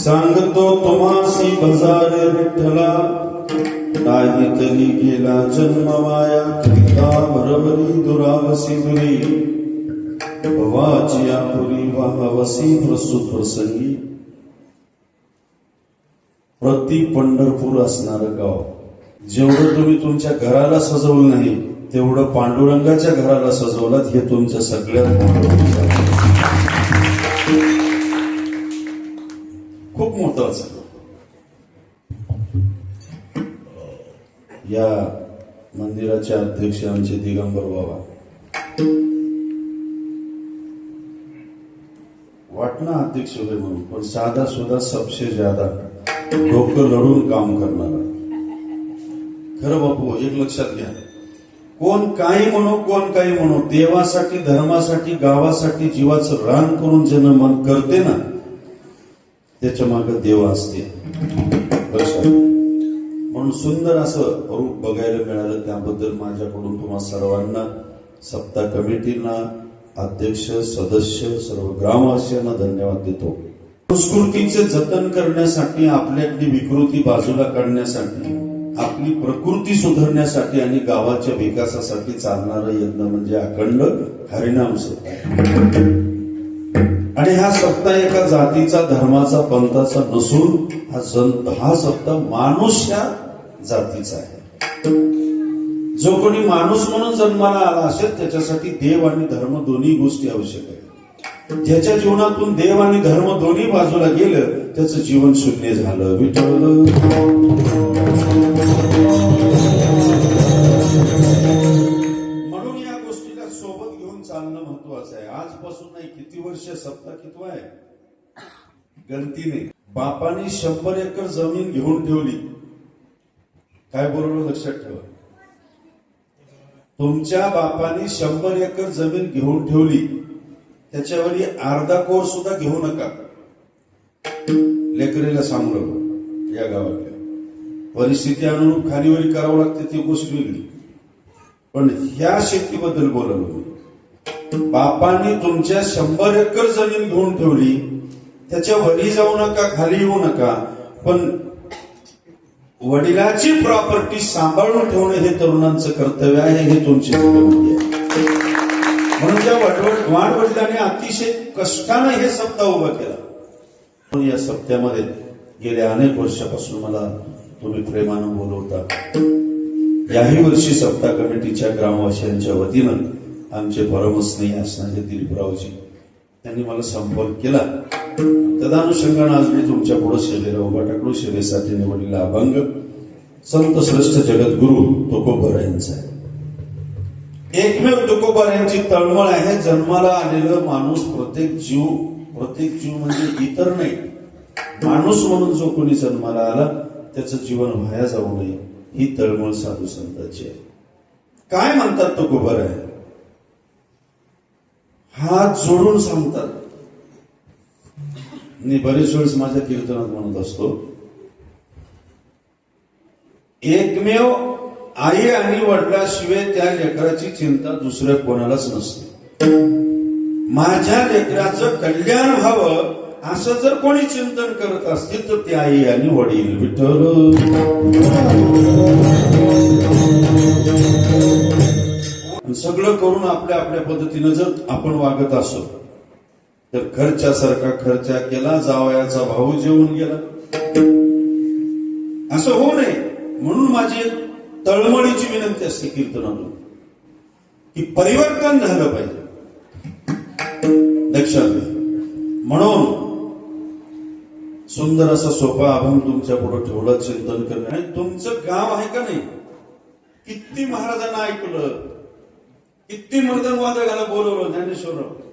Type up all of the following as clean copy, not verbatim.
सांगतो तुम्हासी बजार विठ्ठला, नाही तरी गेला जन्म माया, करिता भरवरी दुरावसी दुरी, भवाची आपुरी वाहवसी प्रसूत प्रसंगी. प्रति पंढरपूर असणारं गाव. जेवढं तुम्ही तुमच्या घराला सजवलं नाही तेवढं पांडुरंगाच्या घराला सजवलं. हे तुमच्या सगळ्यात खूप मोठं असं. या मंदिराचे अध्यक्ष आमचे दिगंबर बाबा. वाटणं अध्यक्ष होते म्हणून, पण साधा सुद्धा सबसे ज्यादा डोकं लढून काम करणारा. खरं बापू, एक लक्षात घ्या, कोण काही म्हणो, कोण काही म्हणो, देवासाठी, धर्मासाठी, गावासाठी जीवाचं रान करून ज्यानं मन करते ना, त्याच्या मागे देव असते. म्हणून सुंदर असं रूप बघायला मिळालं. त्याबद्दल माझ्याकडून तुम्हा सर्वांना, सप्ताह कमिटीना, अध्यक्ष, सदस्य, सर्व ग्रामवासियांना धन्यवाद देतो. संस्कृतीचे जतन करण्यासाठी, आपल्यातली विकृती बाजूला काढण्यासाठी, आपली प्रकृती सुधारण्यासाठी आणि गावाच्या विकासासाठी चालणारा यज्ञ म्हणजे अखंड हरिनाम सप्ताह. आणि हा सप्ताह एका जातीचा, धर्माचा, पंथाचा नसून हा सप्ताह माणूस या जातीचा आहे. जो कोणी माणूस म्हणून जन्माला आला असेल त्याच्यासाठी देव आणि धर्म दोन्ही गोष्टी आवश्यक आहेत. ज्याच्या जीवनातून देव आणि धर्म दोन्ही बाजूला गेलं त्याचं जीवन शून्य झालं. विठ्ठल म्हणून या गोष्टीला सोबत घेऊन चालणं महत्वाचं आहे. आजपासून नाही, किती वर्ष सप्ताह कितवा आहे गणतीने. बापाने 100 एकर जमीन घेऊन ठेवली. काय बोललो लक्षात ठेवा. तुमच्या बापाने 100 एकर जमीन घेऊन ठेवली, त्याच्यावर अर्धा कोर सुद्धा घेऊ नका. लेकरीला सांभाळलं. या गावातल्या परिस्थिती अनुरूप खालीवरी करावं लागते ती गोष्ट वेगळी, पण ह्या शेतीबद्दल बोललो मी. बापाने तुमच्या 100 एकर जमीन घेऊन ठेवली, त्याच्या वरी जाऊ नका, खाली येऊ नका, पण वडिलाची प्रॉपर्टी सांभाळून ठेवणं हे तरुणांचं कर्तव्य आहे. हे तुमची जबाबदारी आहे. म्हणून त्या वाडवडिलांनी अतिशय कष्टाने हे सप्ताह उभा केला. म्हणून या सप्त्यामध्ये गेल्या अनेक वर्षापासून मला तुम्ही प्रेमानं बोलवता. याही वर्षी सप्ताह कमिटीच्या ग्रामवासियांच्या वतीनं आमचे परमस्नेही असणारे दिलीपरावजी त्यांनी मला संपर्क केला. तदानुषंगाने आज मी तुमच्या पुढे सेवेला उभा टाकलो. सेवेसाठी निवडलेला अभंग संत श्रेष्ठ जगद्गुरु तुकोबा यांचा आहे. एकमेव तुकोबा यांची तळमळ आहे. जन्माला आलेलं माणूस, प्रत्येक जीव म्हणजे इतर नाही, माणूस म्हणून जो कोणी जन्माला आला त्याचं जीवन वाया जाऊ नये ही तळमळ साधू संतांची आहे. काय म्हणतात तुकोबा आहे, हात जोडून सांगतात. मी बरेच वेळेस माझ्या कीर्तनात म्हणत असतो, एकमेव आई आणि वडिलाशिवाय त्या लेकराची चिंता दुसऱ्या कोणालाच नसते. माझ्या लेकराचं कल्याण व्हावं असं जर कोणी चिंतन करत असतील तर ते आई आणि वडील. विठ्ठल सगळं करून आपल्या आपल्या पद्धतीनं जर आपण वागत असो तर खर्चासारखा खर्चा केला, जावयाचा भाऊ जेवून गेला, असं होऊ नये. म्हणून माझी तळमळीची विनंती असते कीर्तनातून की परिवर्तन झालं पाहिजे. लक्षात घ्या. म्हणून सुंदर असा सोपा अभंग तुमच्या पुढे ठेवला, चिंतन करणे. आणि तुमचं गाव आहे का नाही, किती महाराजांना ऐकलं, किती मर्दन वादकाला बोलवलं.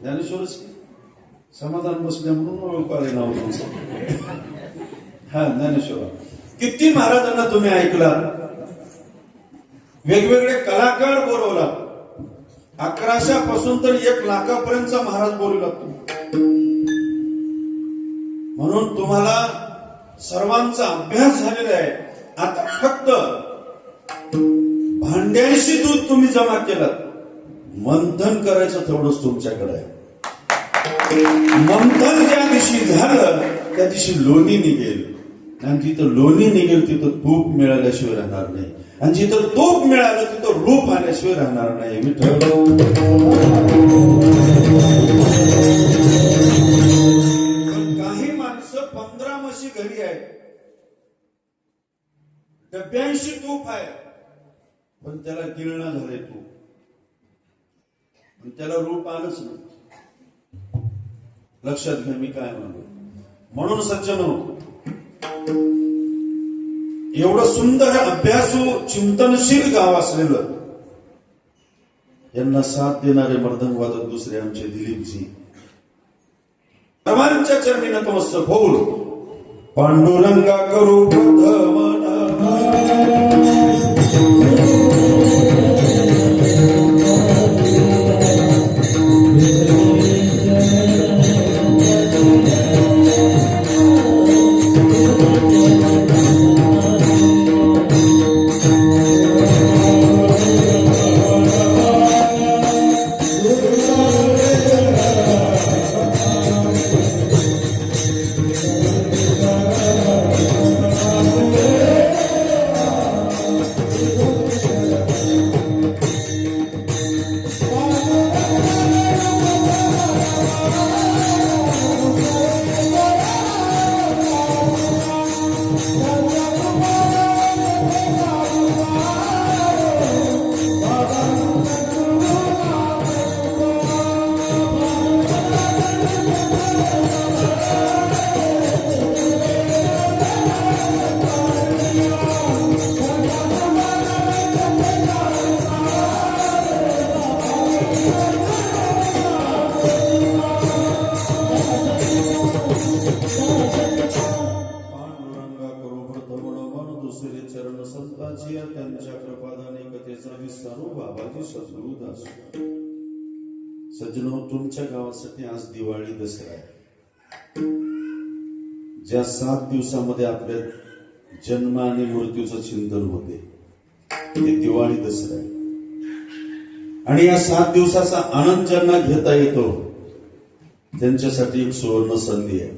ज्ञानेश्वरच समाधान बसल्या म्हणून ओळखाले नाव तुमचं. हा, ज्ञानेश्वर. किती महाराजांना तुम्ही ऐकला, वेगवेगळे कलाकार बोलवला. 1100 पासून तर 1 लाखापर्यंतचा महाराज बोलू लागतो. म्हणून तुम्हाला सर्वांचा अभ्यास झालेला आहे. आता फक्त भांड्यांशी दूध तुम्ही जमा केलं, मंथन करायचं तेवढंच तुमच्याकडे आहे. मंथन ज्या दिवशी झालं त्या दिवशी लोणी निघेल, आणि जिथं लोणी निघेल तिथं तूप मिळाल्याशिवाय राहणार नाही, आणि जिथं तूप मिळालं तिथं रूप आल्याशिवाय राहणार नाही. विठ्ठल काही माणसं 15 म्हशी घरी आहेत, 82 तूप आहे, पण त्याला गिळणं झालंय तूप, त्याला रूप आलंच नाही. लक्षात घ्या मी काय म्हणतो. म्हणून सज्जनो, एवढं सुंदर अभ्यासू चिंतनशील गाव असलेलं, यांना साथ देणारे मर्दंगवादक दुसरे आमचे दिलीपजी, सर्वांच्या चरणी नतमस्तक होऊन पांडुरंगा करू प्रथम त्यांच्या कृपादाने कथेचा विस्तारू बाबाजी सद्गुरु दास. सज्जनो, तुमच्या गावासाठी आज दिवाळी दसरा आहे. ज्या 7 दिवसामध्ये आपल्या जन्म आणि मृत्यूचं चिंतन होते ते दिवाळी दसरा आहे. आणि या 7 दिवसाचा आनंद ज्यांना घेता येतो त्यांच्यासाठी एक सुवर्ण संधी आहे.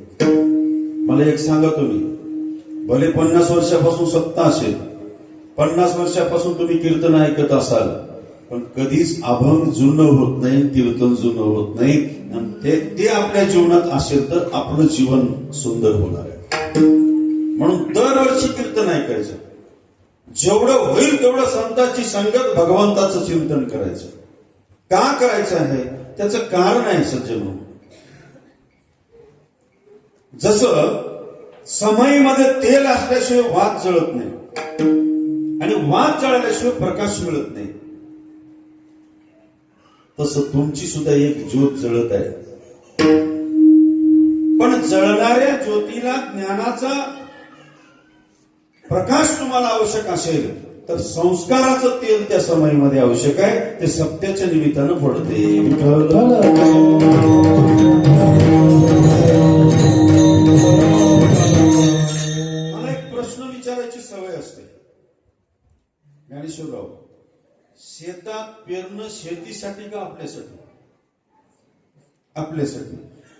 मला एक सांगा, तुम्ही भले 50 वर्षापासून सत्ता असेल, 50 वर्षापासून तुम्ही कीर्तन ऐकत असाल, पण कधीच अभंग जुनं होत नाही, कीर्तन जुनं होत नाही. आणि ते आपल्या जीवनात असेल तर आपलं जीवन सुंदर होणार आहे. म्हणून दरवर्षी कीर्तन ऐकायचं, जेवढं होईल तेवढं संतांची संगत, भगवंताचं चिंतन करायचं. का करायचं आहे त्याचं कारण आहे सज्जनो. जसं समईमध्ये तेल असल्याशिवाय वात जळत नाही, आणि वात जळल्याशिवाय प्रकाश मिळत नाही, तसं तुमची सुद्धा एक ज्योत जळत आहे. पण जळणाऱ्या ज्योतीला ज्ञानाचा प्रकाश तुम्हाला आवश्यक असेल तर संस्काराचं तेल त्या समईमध्ये आवश्यक आहे. ते सत्याच्या निमित्तानं पडते. मला एक प्रश्न विचारायची सवय असते. ज्ञानेश्वरराव, शेतात पेरणं शेतीसाठी का आपल्यासाठी? आपल्यासाठी.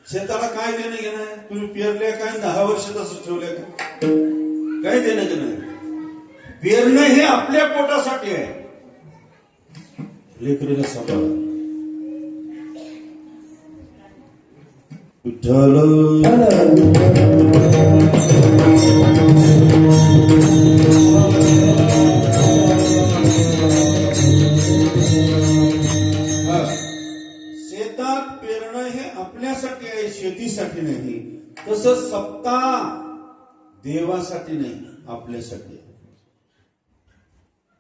शेताला काय देणं घेणं आहे? तुम्ही पेरल्या काय 10 वर्ष तसं ठेवल्या का? काय देणं घेणं आहे? पेरणं हे आपल्या पोटासाठी आहे. लेकरीला सांभाळा. विठ्ठल शेतात पेरणं हे आपल्यासाठी आहे, शेतीसाठी नाही. तसं सत्ता देवासाठी नाही, आपल्यासाठी.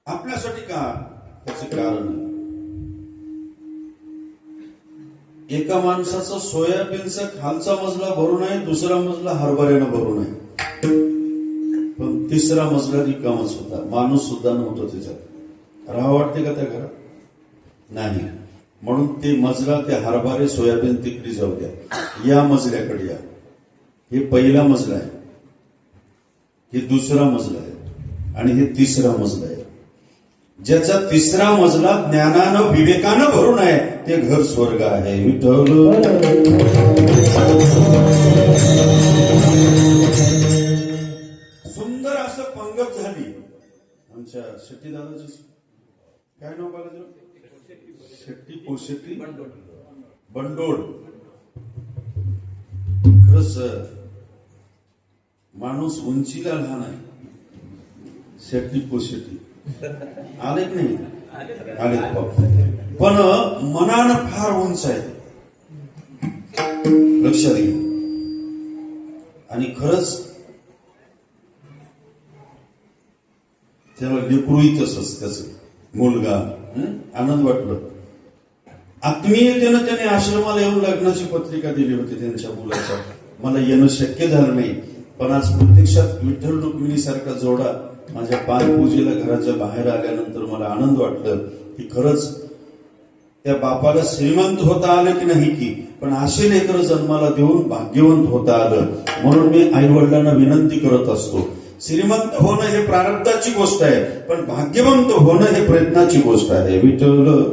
आपल्यासाठी का? त्याचं कारण आहे. एका माणसाचं सोयाबीनचा खालचा मजला भरून आहे, दुसरा मजला हरभऱ्यानं भरून आहे, पण तिसरा मजला रिकामच होता. माणूस सुद्धा नव्हता त्याच्यात. राहा वाटते का त्या घरात? नाही. म्हणून ते मजला, ते हरभरे सोयाबीन तिकडे जाऊ द्या, या मजल्याकडे या. हे पहिला मजला आहे, हे दुसरा मजला आहे, आणि हे तिसरा मजला आहे. ज्याचा तिसरा मजला ज्ञानानं विवेकानं भरून आहे ते घर स्वर्ग आहे. विठ्ठल सुंदर असं पंगत झाली आमच्या शेट्टी दादाची. काय नाव बाळाचं? शेट्टी पोशेट्टी बंडोड. खरंच माणूस उंचीला लहान आहे. शेट्टी पोशेट्टी आले की नाही? आले. पण मनानं फार उंच आहे. लक्षात घे. आणि खरंच त्याला लेकरूही तसंच त्याच मुलगा. आनंद वाटलं. आत्मीयतेनं त्याने आश्रमाला येऊन लग्नाची पत्रिका दिली होती त्यांच्या मुलाच्या. मला येणं शक्य झालं नाही, पण आज प्रत्यक्षात विठ्ठल रुक्मिणी सारखा जोडा माझ्या पायपूजेला घराच्या बाहेर आल्यानंतर मला आनंद वाटलं की खरंच त्या बापाला श्रीमंत होता आलं की नाही की, पण असे लेकरं जन्माला देऊन भाग्यवंत होता आलं. म्हणून मी आई वडिलांना विनंती करत असतो, श्रीमंत होणं हे प्रारब्धाची गोष्ट आहे, पण भाग्यवंत होणं हे प्रयत्नाची गोष्ट आहे. विठ्ठल म्हणून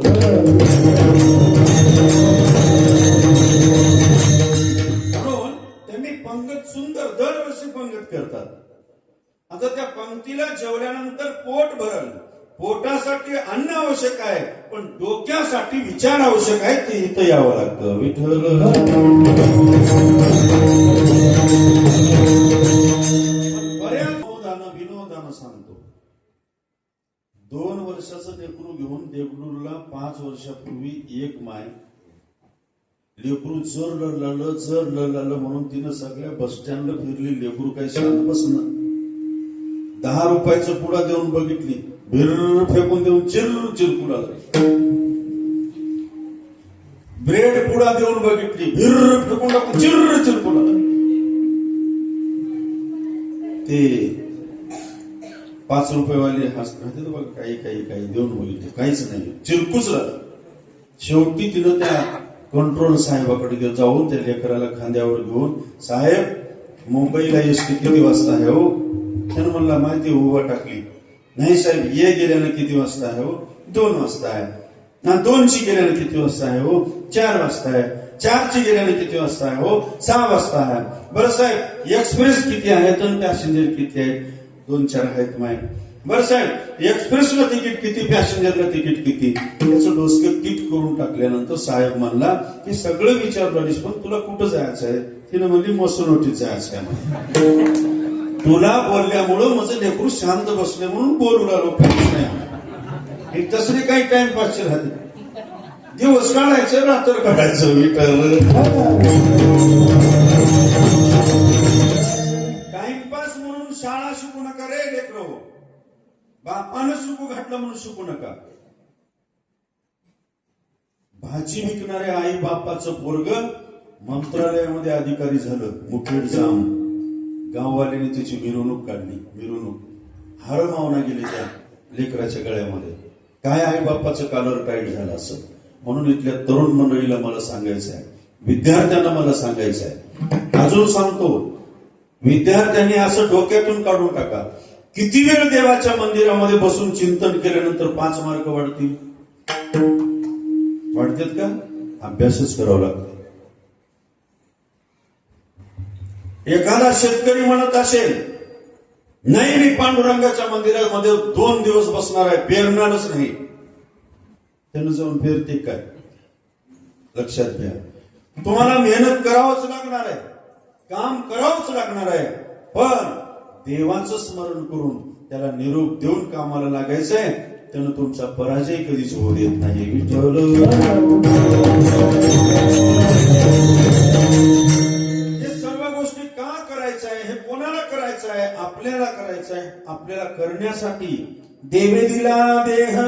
त्यांनी पंगत सुंदर दरवर्षी पंगत करतात. आता त्या पंक्तीला जेवल्यानंतर पोट भरल. पोटासाठी अन्न आवश्यक आहे, पण डोक्यासाठी विचार आवश्यक आहे. ते इथं यावं लागतं. विठ्ठल विनोदानं सांगतो. 2 वर्षाचं लेकरू घेऊन देगलूरला 5 वर्षापूर्वी एक माय लेकरू जर लढलं म्हणून तिनं सगळ्या बस स्टँडला फिरली. लेकरू काही शांत बसणं. 10 रुपयाचं पुडा देऊन बघितली, भिर फेकून देऊन चिरपुडा. ब्रेड पुडा देऊन बघितली, भिर फेकून टाकून चिरपुडा. ते 5 रुपयेवाले हसते बघ, काही देऊन बघितले, काहीच नाही, चिरकुच लागलं. शेवटी तिनं त्या कंट्रोल साहेबाकडे जाऊन त्या लेकराला खांद्यावर घेऊन, साहेब मुंबईला एसटी किती वाजता आहे हो? त्यानं म्हणला माहिती उभा टाकली. नाही साहेब, ये गेल्यानं किती वाजता आहे हो? 2 वाजता आहे. ना 2ची गेल्यानं किती वाजता आहे हो? 4 वाजता आहे. 4ची गेल्यानं किती वाजता आहे हो? 6 वाजता आहे. बरं साहेब, एक्सप्रेस किती आहेत आणि पॅसेंजर किती आहेत? 2-4 आहेत माय. बरं साहेब, एक्सप्रेसला तिकीट किती, पॅसेंजरला तिकीट किती? त्याचं डोसकं किट करून टाकल्यानंतर साहेब म्हणला की सगळं विचारलं, पण तुला कुठं जायचं आहे? तिने म्हणली मसनोटीत जायचं आहे. तुला बोलल्यामुळं माझं लेकरू शांत बसले म्हणून बोलू लागलो, काहीच नाही. तसले काही टाइमपासचे राहते. दिवस काढायचं, रात्र काढायचं. टाइमपास म्हणून शाळा शिकू नका रे लेकरो. बापानं शिकू घातलं म्हणून शिकू नका. भाजी विकणारे आई बापाचं पोरग मंत्रालयामध्ये अधिकारी झालं. मुठेड जाम गाववाल्याने त्याची मिरवणूक काढली. मिरवणूक हार मावना गेली त्या लेकराच्या गळ्यामध्ये. काय आई बापाचं कॉलर टाईट झालं असं. म्हणून इथल्या तरुण मंडळीला मला सांगायचं आहे, विद्यार्थ्यांना मला सांगायचं आहे, अजून सांगतो, विद्यार्थ्यांनी असं डोक्यातून काढून टाका, किती वेळ देवाच्या मंदिरामध्ये बसून चिंतन केल्यानंतर 5 मार्क वाढतील? वाढतात का? अभ्यासच करावा लागतो. एखादा शेतकरी म्हणत असेल, नाही मी पांडुरंगाच्या मंदिरामध्ये 2 दिवस बसणार आहे, पेरणारच नाही. त्यानं जाऊन पेरते काय? लक्षात घ्या, तुम्हाला मेहनत करावंच लागणार आहे, काम करावंच लागणार आहे, पण देवाचं स्मरण करून त्याला निरोप देऊन कामाला लागायचंय. त्यानं तुमचा पराजय कधीच होऊ देत नाही. विठ्ठल हे कोणाला करायचं आहे? आपल्याला करायचं आहे. आपल्याला करण्यासाठी देवे दिला देह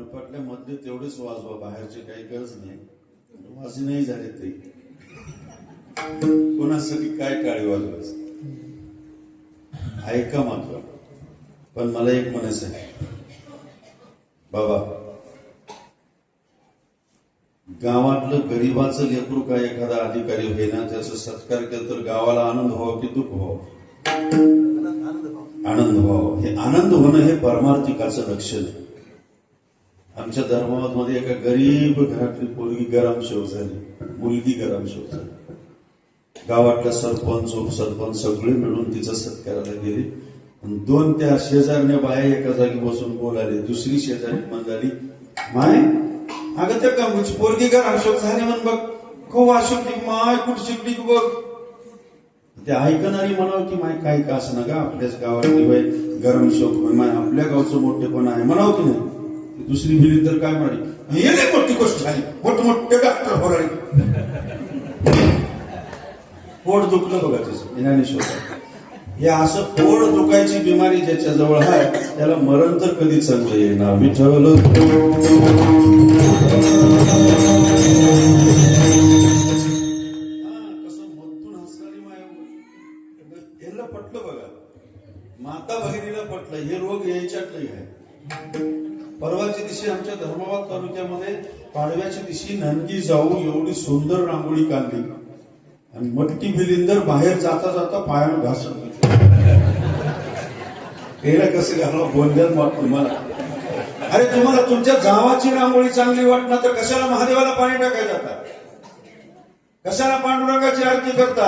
मनपाटल्या मधले तेवढेच वाजवा, बाहेरचे काही गरज नाही. वाजी नाही झाले ते कोणासाठी काय काळी वाजवायचं. ऐका मात्र. पण मला एक म्हणायचं आहे बाबा, गावातलं गरीबाचं लेकरू काय एखादा अधिकारी होईना, त्याचा सत्कार केला तर गावाला आनंद व्हावा की दुःख व्हावं? आनंद व्हावा. हे आनंद होणं हे परमार्थिकाचं लक्षण आहे. आमच्या धर्मामध्ये एका गरीब घरातली पोरगी गरमशेव झाली, मुलगी गरमशेव झाली. गावातल्या सरपंच उपसरपंच सगळे मिळून तिचा सत्काराला गेले. 2 त्या शेजारने बाया एका जागी बसून बोलाले. दुसरी शेजारी म्हणाली, माय अगं त्या कामची पोरगी गरमशेव झाली म्हण बघ, खूप शिकली माय, कुठं शिकली बघ. ते ऐकणारी म्हणावं की माय काय का असं ना का आपल्याच गावातली बाई गरमशेव माय, आपल्या गावचं मोठेपण आहे म्हणावं की नाही. दुसरी भिली तर काय म्हणाली, हे नाही मोठी गोष्ट झाली, मोठमोठे डॉक्टर होराळी. पोट दुखलं बघा त्याचं ज्ञानेश्वर. हे असं पोट दुखायची बिमारी ज्याच्या जवळ आहे त्याला मरण तर कधी चांगलं येणार. विठ्ठल कसं मधून हसणारी माया, ह्याला पटलं बघा. माता भगिनीला पटलं. हे रोग यायच्यातलंही आहे. परवाच्या दिवशी आमच्या धर्माबाद तालुक्यामध्ये पाडव्याच्या दिवशी नंदी जाऊ एवढी सुंदर रांगोळी काढली आणि मटकी बिलिंदर बाहेर जाता जाता पायानं घासत गेला. कसं घालवा बोलण्यात मत तुम्हाला. अरे तुम्हाला तुमच्या गावाची रांगोळी चांगली वाटणार तर कशाला महादेवाला पाणी टाकायला जाता? कशाला पांडुरंगाची आरती करता?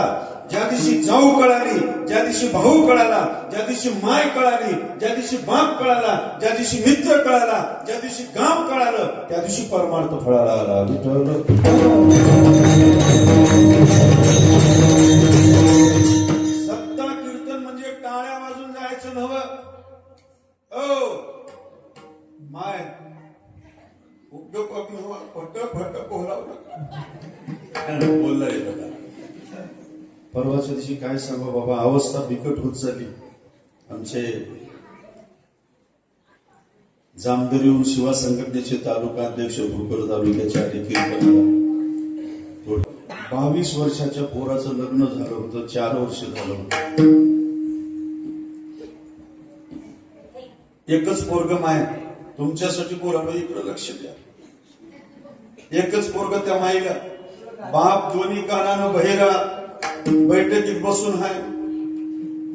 ज्या दिवशी जाऊ कळाली, ज्या दिवशी भाऊ कळाला, ज्या दिवशी माय कळाली, ज्या दिवशी बाप कळाला, ज्या दिवशी मित्र कळाला, ज्या दिवशी गाव कळालं, त्या दिवशी परमार्थ फळाला आला. सत्ता कीर्तन म्हणजे टाळ्या वाजून जायचं नव्हं. माय उपयोग फट फट बोलला रे बघा. परवाच्या दिवशी काय सांगू बाबा, अवस्था बिकट होत चालली. आमचे जामदरीहून शिवा संघटनेचे तालुका अध्यक्ष भोकर तालुक्याच्या कीर्तनाला 22 वर्षाच्या पोराचं लग्न झालं होतं. 4 वर्ष झालं होतं. एकच पोरग माय, तुमच्यासाठी पोराला इकडे लक्ष द्या. एकच पोरग त्या माईला. बाप दोन्ही कानानं बहिरा बैठकीत बसून आहे.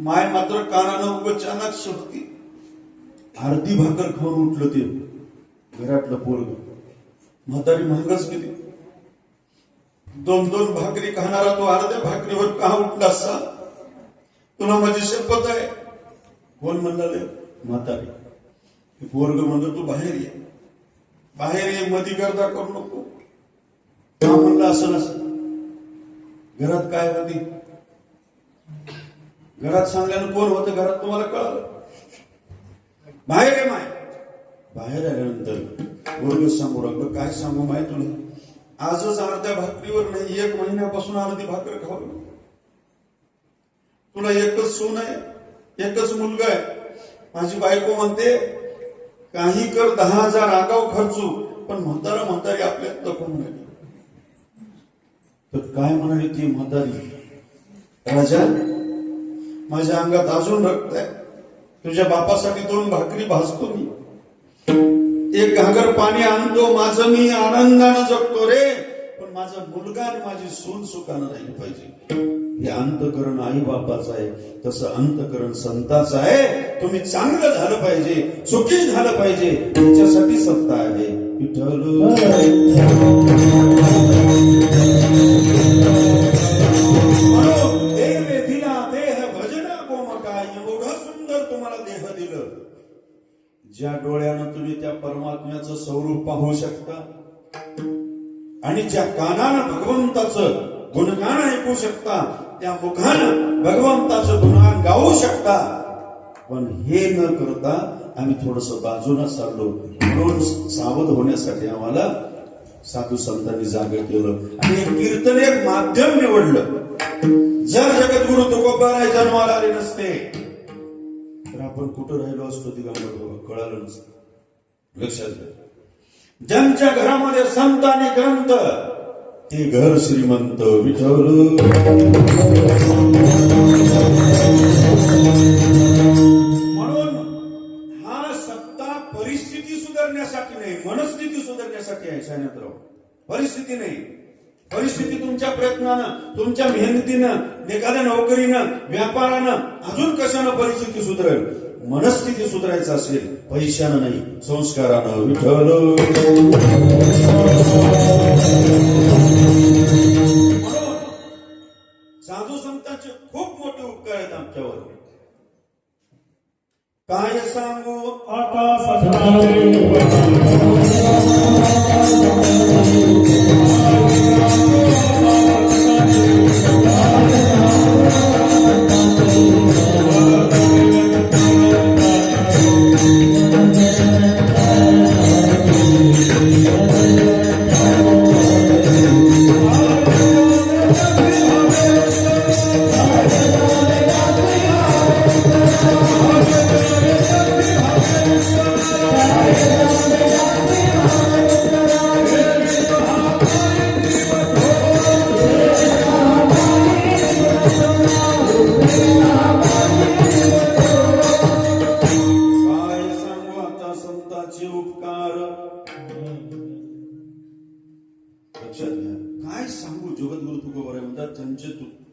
माय मात्र कानानं उगचानक होती. अर्धी भाकर खाऊन उठलं ते घरातलं पोरग. म्हातारी महंगच गेली. 2-2 भाकरी खाणारा तो अर्ध्या भाकरीवर का उठला असा? तुला माझी शपथ आहे. कोण म्हणलं? म्हातारी. पोरग म्हणलं तू बाहेर ये, बाहेर ये, मधी गर्दा करू नको. का म्हणलं असं नसं? घरात काय होती? घरात सांगल्यानं कोण होतं घरात तुम्हाला कळलं? बाहेर आहे माय. बाहेर आल्यानंतर वर्ग सांगू लागलं. काय सांगू माय तुला? आजच अर्ध्या भाकरीवर नाही, 1 महिन्यापासून अर्धी भाकर खाऊ. तुला एकच सून आहे, एकच मुलगा आहे. माझी बायको म्हणते काही कर 10,000 आगाव खर्चू, पण म्हातारी आपल्यात कोण नाही. तर काय म्हणाली ती म्हातारी? राजा, माझ्या अंगात अजून रक्त आहे. तुझ्या बापासाठी 2 भाकरी भाजतो मी, 1 घागर पाणी आणतो, माझं मी आनंदानं जगतो रे. पण माझा मुलगा आणि माझी सून सुखानं राहिली पाहिजे. हे अंतकरण आई बापाचं आहे, तसं अंतकरण संताचं आहे. तुम्ही चांगलं झालं पाहिजे, सुखी झालं पाहिजे, त्याच्यासाठी सत्ता आहे. विठ्ठल देह भजना गोमका, एवढं सुंदर तुम्हाला देह दिलं. ज्या डोळ्यानं तुम्ही त्या परमात्म्याचं स्वरूप पाहू शकता आणि ज्या कानानं भगवंताचं गुणगान ऐकू शकता, त्या मुखानं भगवंताचं गुणगान गाऊ शकता. पण हे न करता आम्ही थोडस बाजूला चाललो. म्हणून सावध होण्यासाठी आम्हाला साधू संतांनी जागा केलं आणि हे कीर्तन एक माध्यम निवडलं. जर जगद्गुरु तुकोबाराय जन्माला आले नसते तर आपण कुठं राहिलो असतो दिगंबर बाबा, कळालं नसतं. लक्षात घ्या. ज्यांच्या घरामध्ये संत आणि ग्रंथ ते घर श्रीमंत. विठ्ठल म्हणून हा सत्ता परिस्थिती सुधारण्यासाठी नाही, मनस्थिती सुधारण्यासाठी आहे सायनाथराव. परिस्थिती नाही. परिस्थिती तुमच्या प्रयत्नानं, तुमच्या मेहनतीनं, एखाद्या नोकरीनं, व्यापारानं, अजून कशानं परिस्थिती सुधारेल. मनस्थिती सुधारायचं असेल पैशानं नाही, संस्कारानं. विठ्ठल म्हणून साधू संतांचे खूप मोठे उपकार आहेत आमच्यावर. काय सांगू आता सजनारे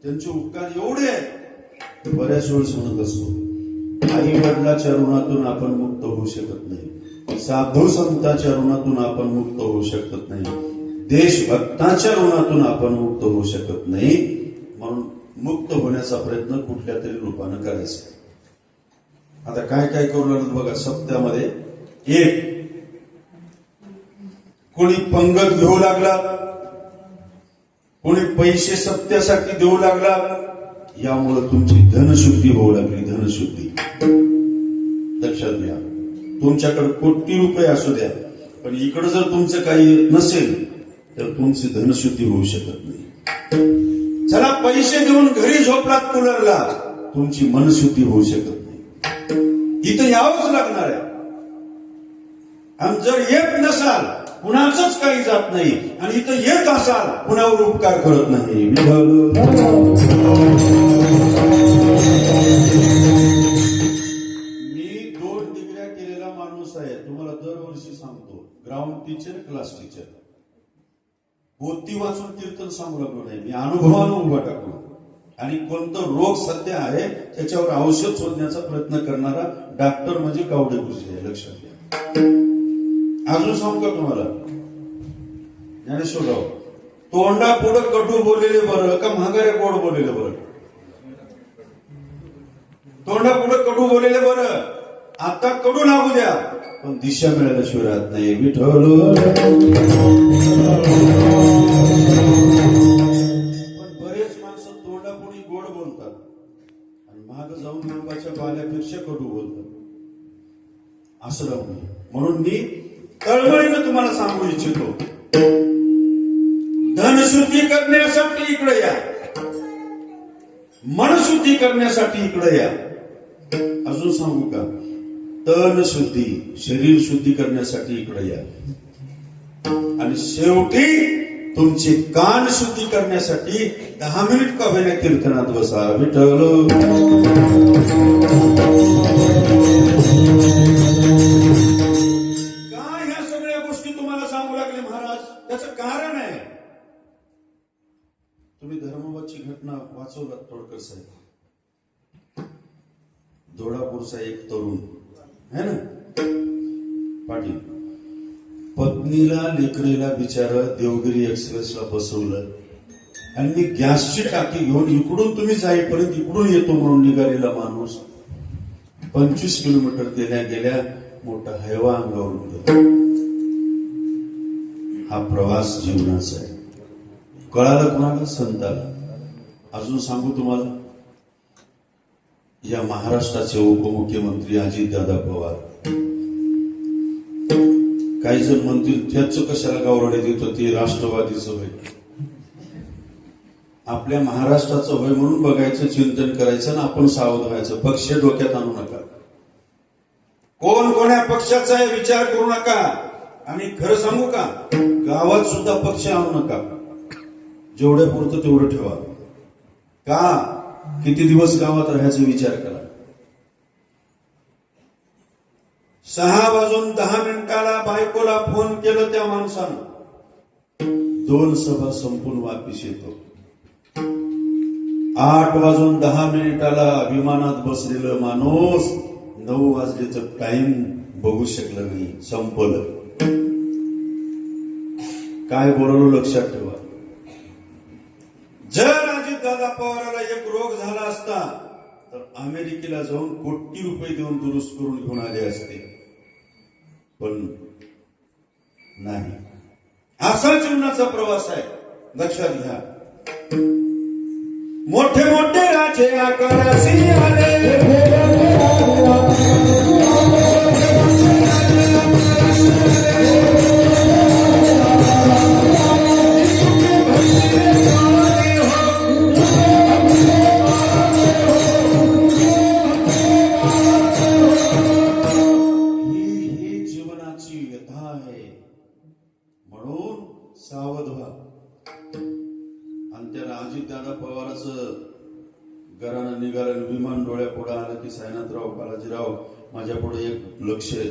त्यांचे उपकार एवढे आहेत. बऱ्याच वेळेस म्हणत असतो आई वडिलाच्या ऋणातून आपण मुक्त होऊ शकत नाही, साधू संतांच्या ऋणातून आपण मुक्त होऊ शकत नाही, देशभक्ताच्या ऋणातून आपण मुक्त होऊ शकत नाही. म्हणून मुक्त होण्याचा प्रयत्न कुठल्या तरी रूपानं करायचा. आता काय काय करू लागलं बघा. सप्त्यामध्ये एक कोणी पंगत घेऊ लागला, कोणी पैसे सत्यासाठी देऊ लागला. यामुळे तुमची धनशुद्धी होऊ लागली. धनशुद्धी लक्षात घ्या. तुमच्याकडे कोटी रुपये असू द्या, पण इकडे जर तुमचं काही नसेल तर तुमची धनशुद्धी होऊ शकत नाही. चला पैसे देऊन घरी झोपलात कूलरला, तुमची मनशुद्धी होऊ शकत नाही. इथं यावंच लागणार आहे. आणि जर येत नसाल कुणाचंच काही जात नाही, आणि इथं येत असाल कुणावर उपकार करत नाही. मी 2 डिग्र्या केलेला माणूस आहे. तुम्हाला दरवर्षी सांगतो, ग्राउंड टीचर, क्लास टीचर. पोथी वाचून कीर्तन सांगू लागलो नाही, मी अनुभवानं उभा टाकलो. आणि कोणतं रोग सध्या आहे त्याच्यावर औषध शोधण्याचा प्रयत्न करणारा डॉक्टर म्हणजे कावडे गुरुजी आहे. लक्षात घ्या. अजून सांगू का तुम्हाला, ज्ञानेश्वरराव, तोंडा पुढं कटू बोललेले बरं का महागारे गोड बोललेले बरं? तोंडा पुढं कडू बोललेले बरं. आता कडू लागू द्या, पण दिशा मिळाल्याशिवाय राहत नाही. विठ्ठल पण बरेच माणसं तोंडापुढी गोड बोलतात आणि माग जाऊन लिंबाच्या पाल्यापेक्षा कडू बोलतात. असं राहू नये. म्हणून मी तळमळीनं तुम्हाला सांगू इच्छितो, धनशुद्धी करण्यासाठी इकडे या, मनशुद्धी करण्यासाठी इकडे या. अजून सांगू का, तन शुद्धी, शरीर शुद्धी करण्यासाठी इकडे या. आणि शेवटी तुमची कान शुद्धी करण्यासाठी 10 मिनिट का होईना कीर्तनात बसा. विठ्ठल त्याचं कारण आहे, तुम्ही धर्मवाची घटना वाचवलात. तोडकर साहेब, दोडापूरचा एक तरुण है ना, पाटील, पत्नीला लेकरीला बिचारा देवगिरी एक्सप्रेसला बसवलं आणि मी गॅसची टाकी घेऊन इकडून तुम्ही जाईपर्यंत इकडून येतो म्हणून निघालेला माणूस 25 किलोमीटर गेल्या गेल्या मोठा हैवा अंगावरून गेला. हा प्रवास जीवनाचा आहे. कळालं कोणाला? संताला. अजून सांगू तुम्हाला, या महाराष्ट्राचे उपमुख्यमंत्री अजितदादा पवार, काही जण म्हणतील त्याच कशाला गावरडे देतो, ते राष्ट्रवादीचं होय. आपल्या महाराष्ट्राचं होय म्हणून बघायचं, चिंतन करायचं आणि आपण सावध व्हायचं. पक्ष डोक्यात आणू नका. कोण कोण्या पक्षाचा आहे विचार करू नका. आणि खरं सांगू का, गावात सुद्धा पक्ष आणू नका, जेवढ्या पुरतं तेवढं ठेवा. का किती दिवस गावात राहायचा विचार करा. 6:10 बायकोला फोन केलं त्या माणसानं, 2 सभा संपून वापिस येतो. 8:10 विमानात बसलेलं माणूस 9 वाजलेचं टाइम बघू शकलं नाही, संपलं. काय बोललो लक्षात ठेवा. जर अजितदादा पवाराला एक रोग झाला असता तर अमेरिकेला जाऊन कोटी रुपये देऊन दुरुस्त करून घेऊन आले असते, पण नाही. असा जीवनाचा प्रवास आहे, लक्षात घ्या. मोठे मोठे राजे आकाराशी आले, ही जीवनाची व्यथा आहे. म्हणून सावध व्हा. आणि त्याला अजितदादा पवाराचं घरानं निघालं, विमान डोळ्यापुढे आलं की सायनाथराव बालाजीराव माझ्या पुढे एक लक्ष आहे.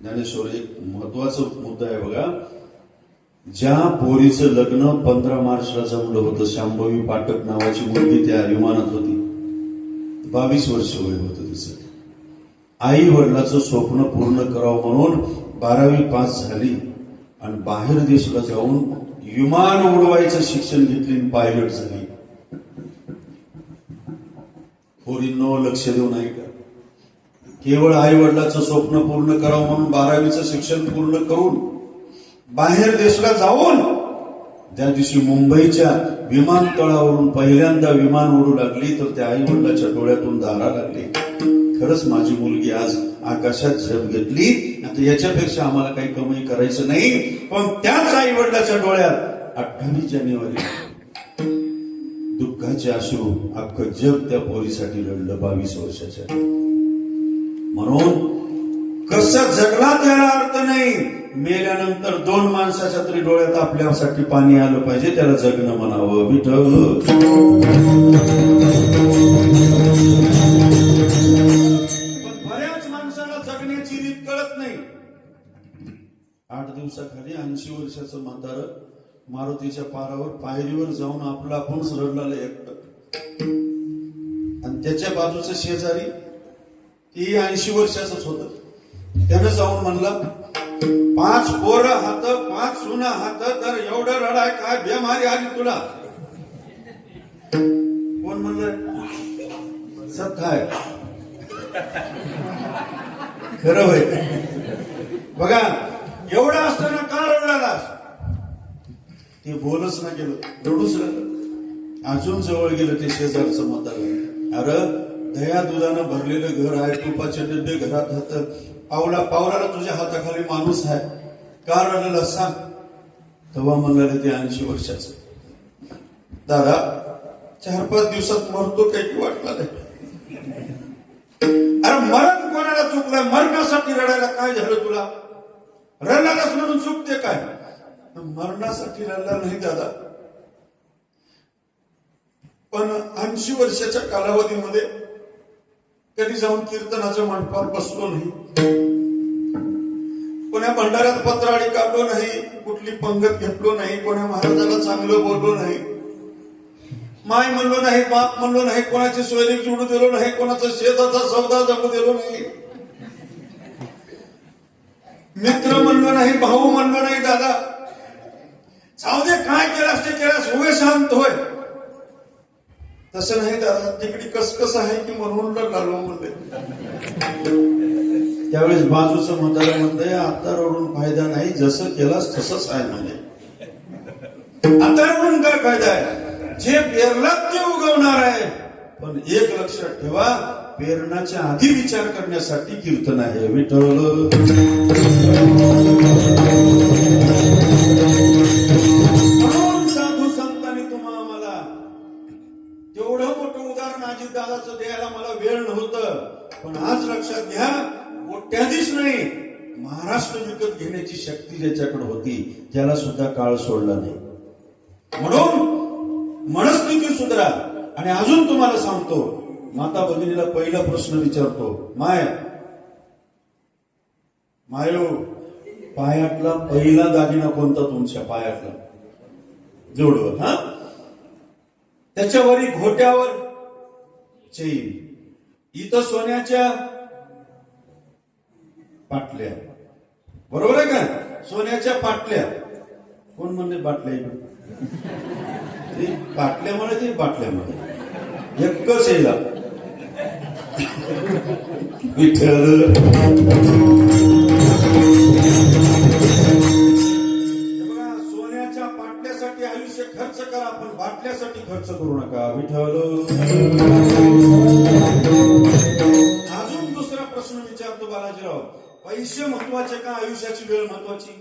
ज्ञानेश्वर, एक महत्वाचा मुद्दा आहे बघा. ज्या पोरीचं लग्न 15 मार्चला जमलं होतं, शांभवी पाठक नावाची मुलगी त्या विमानात होती. 22 वर्ष वय होतं तिचं. आई वडिलाचं स्वप्न पूर्ण करावं म्हणून 12वी पास झाली आणि बाहेर देशाला जाऊन विमान उडवायचं शिक्षण घेतली, पायलट झाली. पोरींनो, लक्ष देऊ नाही का. केवळ आई वडिलाचं स्वप्न पूर्ण करावं म्हणून 12वीचं शिक्षण पूर्ण करून बाहेर देशाला जाऊन त्या दिवशी मुंबईच्या विमानतळावरून पहिल्यांदा विमान उडू लागली तर त्या आई वडिलाच्या डोळ्यातून धारा लागली. खरंच माझी मुलगी आज आकाशात झेप घेतली. आता याच्यापेक्षा आम्हाला काही कमाई करायचं नाही. पण त्याच आई वडिलाच्या डोळ्यात 28 जानेवारी दुःखाचे अश्रू अख्खं जग त्या पोरीसाठी रडलं, 22 वर्षाच्या. म्हणून कसं जगला त्याला अर्थ नाही. मेल्यानंतर 2 माणसाच्या तरी डोळ्यात आपल्यासाठी पाणी आलं पाहिजे, त्याला जगणं म्हणावं. विठ्ठल, पण बऱ्याच माणसाला जगण्याची रीत कळत नाही. 8 दिवसाखाली 80 वर्षाचं म्हातारं मारुतीच्या पारावर पायरीवर जाऊन आपला आपण रडला एकटं. आणि त्याच्या बाजूचं शेजारी ती 80 वर्षाचंच होतं. त्यानं जाऊन म्हणला, 5 पोरं हात, 5 सुना हात, तर एवढं रडाय काय बेमारी आली तुला? कोण म्हणलं? सत्य आहे, खरं होय. बघा, एवढं असताना का रडलास? ते बोलच ना गेलं, रडूच लागलं. अजून जवळ गेलं ते शेजारचं म्हातारं. अरे, दह्या दुधानं भरलेलं घर आहे, तुपाचे डबे घरात हात, पावलाला तुझ्या हाताखाली माणूस आहे, का रडलं सांग? तेव्हा म्हणाले ते 80 वर्षाचं, दादा 4-5 दिवसात मरतो काय की वाटला नाही. अरे मरण कोणाला चुकलंय? मरणासाठी रडायला काय झालं तुला? रडलाच म्हणून चुकते काय? मरणासाठी रडला नाही दादा. पण 80 वर्षाच्या कालावधीमध्ये कधी जाऊन कीर्तनाच्या मंडपावर बसलो नाही, कोण्या भंडाऱ्यात पत्राळी काढलो नाही, कुठली पंगत घेतलो नाही, कोण्या महाराजाला चांगलं बोललो नाही, माय म्हणलो नाही, बाप म्हणलो नाही, कोणाची सोयरीक जोडू दिलो नाही, कोणाचा शेताचा सौदा जगू दिलो नाही, मित्र म्हणलो नाही, भाऊ म्हणलो नाही. दादा जाऊ दे, काय केलास ते केलास, होय शांत होय. तसं नाही दादा, तिकडे कसकस आहे की म्हणून रडलो म्हणले. त्यावेळेस बाजूचं म्हातारं म्हणतंय, आता रडून फायदा नाही, जसं केलास तसंच आहे म्हणे. आता रडून काय फायदा आहे? जे पेरलात ते उगवणार आहे. पण एक लक्षात ठेवा, पेरण्याच्या आधी विचार करण्यासाठी कीर्तन आहे. विठ्ठल, साधू संतांनी तुम्हाला आम्हाला तेवढं मोठं उदाहरण अजितदादाचं द्यायला मला वेळ नव्हतं. पण आज लक्षात घ्या, कोट्याधीश नाही, महाराष्ट्र विकत घेण्याची शक्ती ज्याच्याकडे होती त्याला सुद्धा काळ सोडला नाही. म्हणून मनस्थिती सुधारा. आणि अजून तुम्हाला सांगतो, माता भगिनीला पहिला प्रश्न विचारतो, मायो पायातला पहिला दागिना कोणता तुमच्या पायातला? जोडवर. हा, त्याच्यावरी घोट्यावर चैन, इथं सोन्याच्या पाटल्या. बरोबर आहे का? सोन्याच्या पाटल्या. कोण म्हणले बाटल्या? इकडे पाटल्या म्हणायचे, बाटल्या म्हणायचे, एकच येईल. विठ्ठल बघा, सोन्याच्या पाटल्यासाठी आयुष्य खर्च करा, पण बाटल्यासाठी खर्च करू नका. विठ्ठल. अजून दुसरा प्रश्न विचारतो बालाजीराव, पैसे महत्वाचे का आयुष्याची वेळ महत्वाची?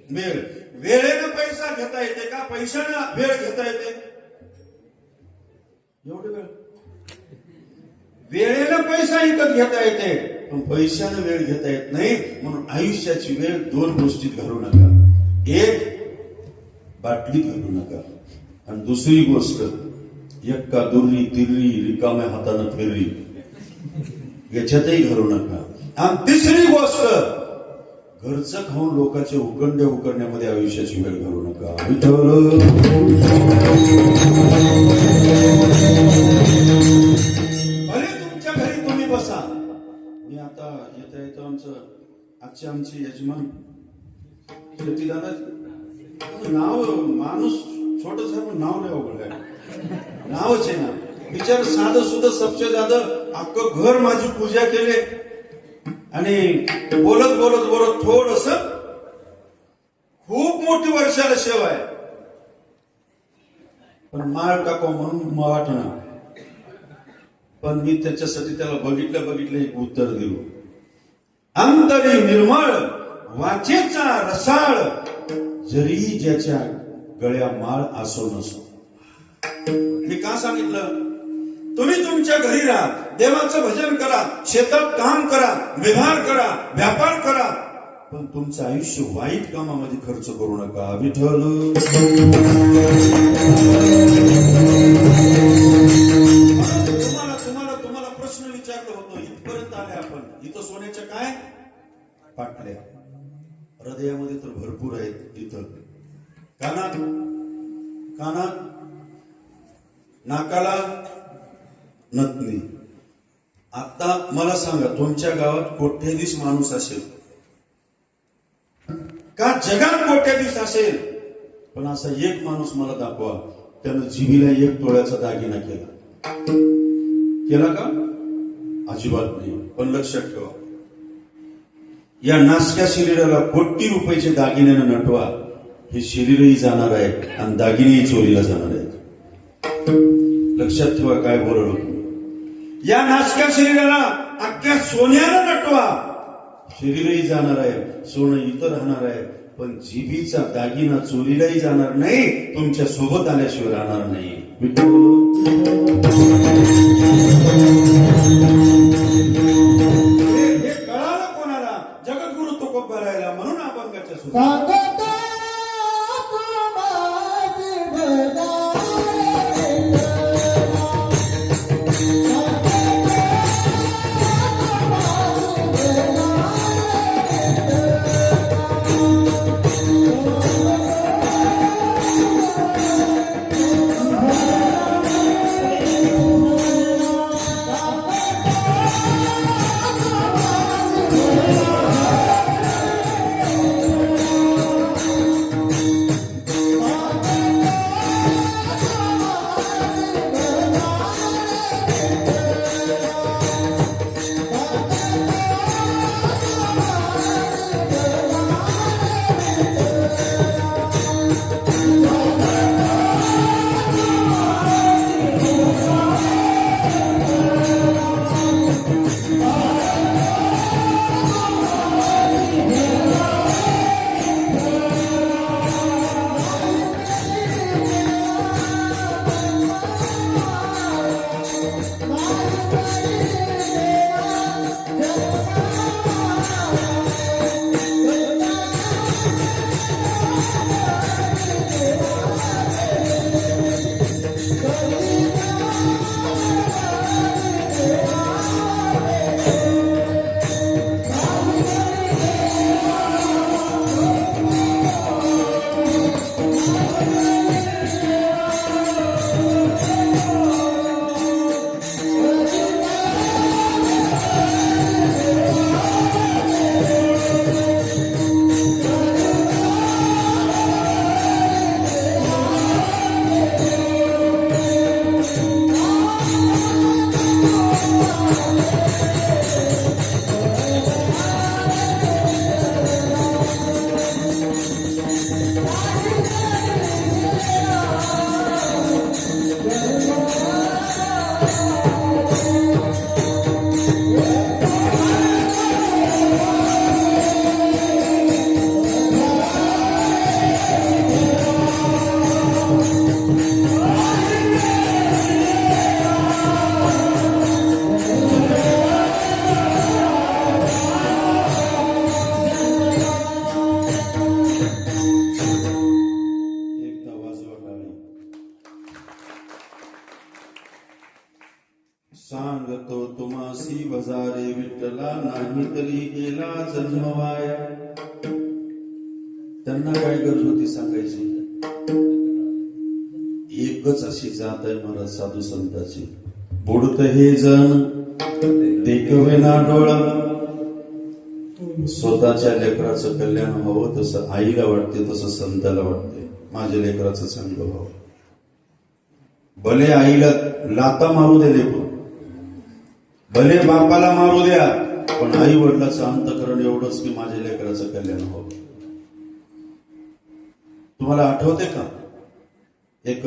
वेळ. वेळेनं पैसा घेता येते का पैशानं वेळ घेता येते? एवढी वेळ. वेळेनं पैसा विकत घेता येते, पण पैशानं वेळ घेता येत नाही. म्हणून आयुष्याची वेळ दोन गोष्टीत घालू नका. एक, बाटलीत घालू नका. आणि दुसरी गोष्ट, एक का दुर्री तिर्री रिकाम्या हातानं फिरली याच्यातही घालू नका. आणि तिसरी गोष्ट, घरचं खाऊन लोकांचे उकडण्यामध्ये आयुष्याची वेळ घालू नका. भले तुमच्या घरी तुम्ही बसा. मी आता येता येतो आमचे यजमान शेतीदादा नाव, माणूस छोटस आहे पण नाव नाही अवघड आहे. नावच आहे ना, विचार साधं सुद्धा सबसे ज्यादा अख्खं घर माझी पूजा केले. आणि बोलत बोलत बोलत थोडस खूप मोठी वर्षाला सेवा आहे, पण माळ टाको म्हणून वाटणं. पण मी त्याच्यासाठी त्याला बघितलं एक उत्तर दिलो, अंतरी निर्मळ वाचेचा रसाळ, जरी ज्याच्या गळ्या माळ असो नसो. मी का सांगितलं? तुम्ही तुमच्या घरी राहा, देवाचं भजन करा, शेतात काम करा, व्यवहार करा, व्यापार करा, पण तुमचं आयुष्य वाईट कामामध्ये खर्च करू नका. विठ्ठल. तुम्हाला प्रश्न विचारला होतो, इथपर्यंत आले आपण. इथं सोन्याच्या काय पाटल्या, हृदयामध्ये तर भरपूर आहेत. इथं कानात नाकाला नथनी. आता मला सांगा, तुमच्या गावात कोट्याधीश माणूस असेल का जगात कोट्याधीश असेल, पण असा एक माणूस मला दाखवा त्यानं जिभीला 1 तोळ्याचा दागिना केला का? अजिबात नाही. पण लक्षात ठेवा, या नासक्या शरीराला कोटी रुपयाचे दागिन्यानं नटवा, हे शरीरही जाणार आहे आणि दागिनेही चोरीला जाणार आहेत. लक्षात ठेवा काय बोललो. या नासक्या शरीराला अख्ख्या सोन्यानं नटवा, शरीरही जाणार आहे, सोनं इथं राहणार आहे, पण जिभीचा दागिना चोरीलाही जाणार नाही, तुमच्या सोबत आल्याशिवाय राहणार नाही. हे कळालं कोणाला? जगद्गुरु तुकोबारायला. म्हणून अभंगाच्या सुरू सांगतो तुम्हासी बजारे विठ्ठला नाही तरी गेला जन्म वाया. त्यांना काय गरज होती सांगायची? एकच अशी जात आहे महाराज साधू संताची. बुडत हे जण देखवे ना डोळा. स्वतःच्या लेकराचं कल्याण व्हावं तसं आईला वाटते, तसं संताला वाटते माझ्या लेकराचं चांगलं व्हावं. भले आईला लाता मारू दे लेकरू, भले बापाला मारू द्या, पण आई वडिलाचं अंतकरण एवढंच की माझ्या लेकराचं कल्याण व्हावं. तुम्हाला आठवते का एक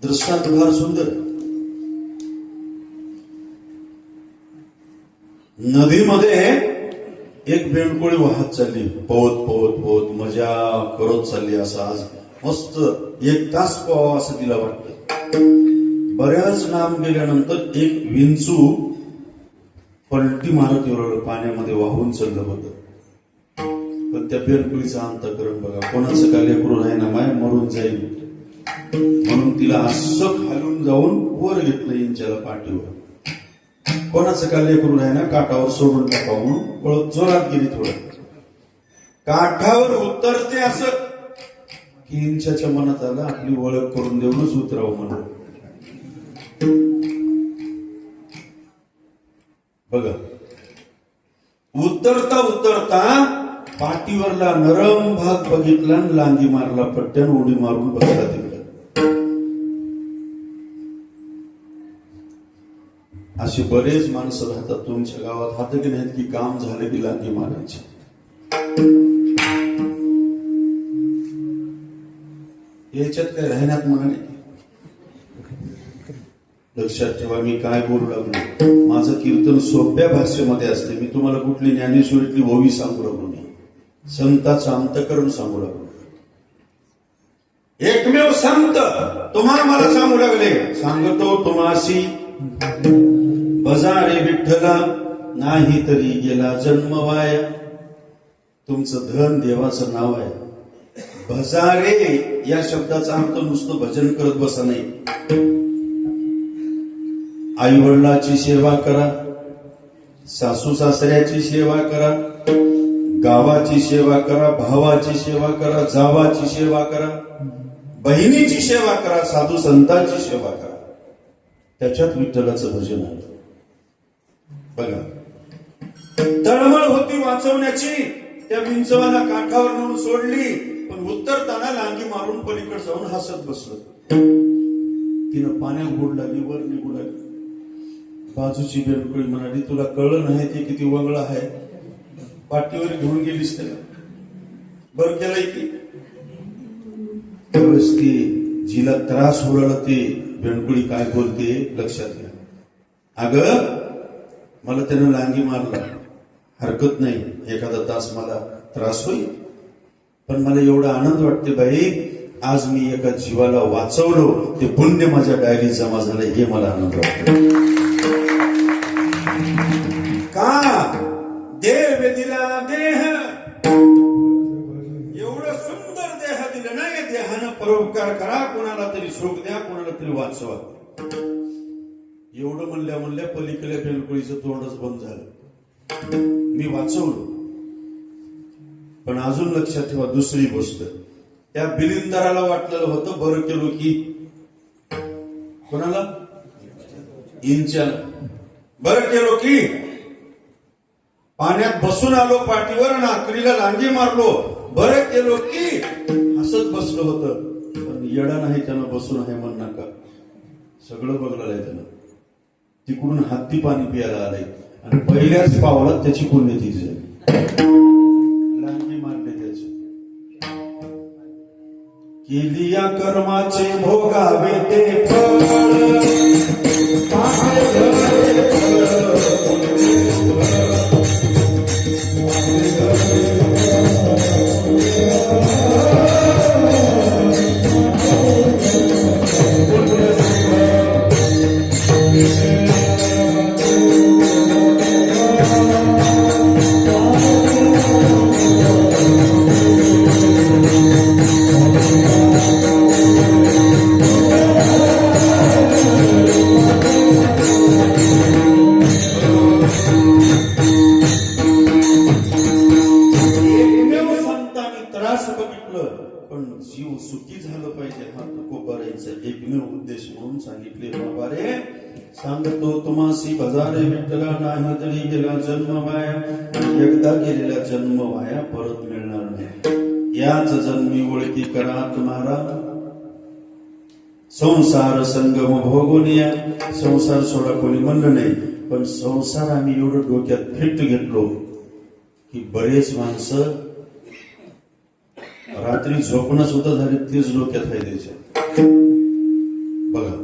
दृष्टांत फार सुंदर. नदीमध्ये एक बेंडकोळी वाहत चालली, पोहत पोहत पोहत मजा करत चालली. असं आज मस्त 1 तास पोहावं असं तिला वाटतं. बऱ्याच लांब गेल्यानंतर एक विंचू पलटी मारत येऊ पाण्यामध्ये वाहून चाललं होतं. पण त्या बेंडकोळीचा अंतकरण बघा, कोणाचं काय लेकरू नाही ना माय, मरून जाईल म्हणून तिला असं खालून जाऊन वर घेतलं इंच्याला पाठीवर. कोणाचं काय लेकरू नाही ना, काठावर सोडून टाका म्हणून पळत जोरात गेली. थोडं काठावर उतरते असं की इंच्याच्या मनात आलं आपली ओळख करून देऊनच उतरावं म्हणून. बघा, उतरता उतरता पाठीवरला नरम भाग बघितला, लांगी मारला पट्ट्यान, उडी मारून बसला तिकडे. असे बरेच माणसं राहतात तुमच्या गावात, हात की नाहीत की काम झालं की लांगी मारायची. याच्यात काय राहण्यात म्हणाले. लक्षात ठेवा, मी काय बोलू लागलो. माझं कीर्तन सोप्या भाषेमध्ये असते. मी तुम्हाला कुठली ज्ञानेश्वरीतली ओवी सांगू लागलो नाही, संताचं अंतकरण सांगू लागलो. एकमेव संत तुम्हाला मला सांगू लागले. सांगतो तुम्हासी बजारे विठ्ठला नाही तरी गेला जन्म वाया. तुमचं धन देवाचं नाव आहे. भजारे या शब्दाचा अर्थ नुसतं भजन करत बसा नाही. आई वडिलाची सेवा करा, सासू सासऱ्याची सेवा करा, गावाची सेवा करा, भावाची सेवा करा, जावाची सेवा करा, बहिणीची सेवा करा, साधू संतांची सेवा करा. त्याच्यात विठ्ठलाचं भजन आहे. बघा, तळमळ होती वाचवण्याची, त्या विंचवाला काठावर नेऊन सोडली, पण उतरताना लांगी मारून पलीकडे जाऊन हसत बसलं. तिनं पाण्यात बुड लागली, वर निघू लागली. बाजूची बेंडकोळी म्हणाली, तुला कळलं नाही ते किती वंगळ आहे, पाठीवर घेऊन गेलीस त्याला, बरं केलंय की. त्यावेळेस ती जिला त्रास होईल ते बेंडकोळी काय बोलते लक्षात घ्या. अगं, मला त्यानं लांगी मारला, हरकत नाही, एखादा तास मला त्रास होईल, पण मला एवढा आनंद वाटते बाई, आज मी एका जीवाला वाचवलो, ते पुण्य माझ्या डायरीत जमा झालं, हे मला आनंद वाटतो. का देव दिला देह, एवढं सुंदर देह दिलं ना, या देहानं परोपकार करा, कोणाला तरी सुख द्या, कोणाला तरी वाचवा. एवढं म्हणल्या पलीकडे बेंडकोळीचं तोंडच बंद झालं. मी वाचवलो. पण अजून लक्षात ठेवा दुसरी गोष्ट, त्या बिलिंदराला वाटलेलं होतं बरं केलो की, कोणाला? इंच्याला. बरं केलो की पाण्यात बसून आलो पाठीवर आणि आकरीला लांगी मारलो, बरं केलो की हसत बसलं होतं. पण येडा नाही त्यानं बसून आहे म्हण नका, सगळं बघलं आहे त्यानं. तिकडून हत्ती पाणी प्यायला आलंय आणि पहिल्याच पावलात त्याची पुण्यतिथी झाली. लांगी मारले त्याची. केली या कर्माचे भोगावे ते फळ, कृपारे सांगतो तुम्हासी भजारे विठ्ठला नाही तरी गेला जन्म वाया एकदा गेलेला जन्म वाया परत मिळणार नाही याच जन्मी ओळखी करा तुम्हाला संसार संगम भोगुनिया संसार सोडा कोणी म्हणलं नाही पण संसार आम्ही एवढं डोक्यात फिट घेतलो की बरेच माणसं रात्री झोपणं सुद्धा झाली तेच डोक्यात फायद्याचे बघा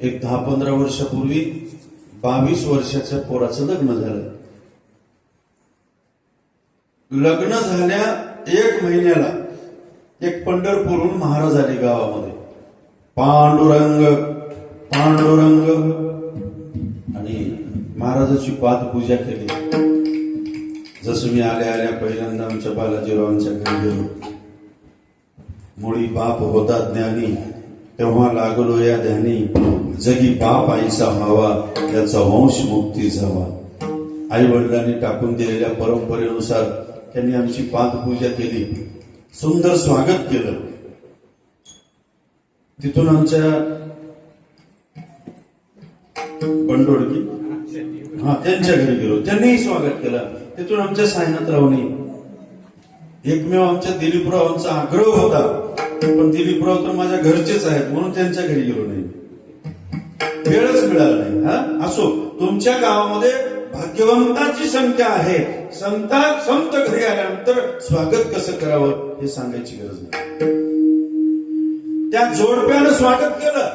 एक 10-15 वर्षापूर्वी 22 वर्षाच्या पोराचं लग्न झालं लग्न झाल्या 1 महिन्याला एक पंढरपूरहून महाराज आले गावामध्ये पांडुरंग पांडुरंग आणि महाराजाची पादपूजा केली जसं मी आल्या आल्या पहिल्यांदा आमच्या बालाजीरावांच्या घरी गेलो मुळी बाप होता ज्ञानी तेव्हा लागलो या ध्यानी जगी बाप आईचा व्हावा त्याचा वंश मुक्ती जावा आई वडिलांनी टाकून दिलेल्या परंपरेनुसार त्यांनी आमची पादपूजा केली सुंदर स्वागत केलं तिथून आमच्या बंडोडकी त्यांच्या घरी गेलो त्यांनीही स्वागत केलं तिथून आमच्या सायनाथरावनी एकमेव आमच्या दिलीपरावांचा आग्रह होता पण दिलीपराव तर माझ्या घरचेच आहेत म्हणून त्यांच्या घरी गेलो नाही वेळच मिळाला नाही हा असो तुमच्या गावामध्ये भाग्यवंतांची संख्या आहे संत घरी आल्यानंतर स्वागत कसं करावं हे सांगायची गरज नाही त्या जोडप्यानं स्वागत केलं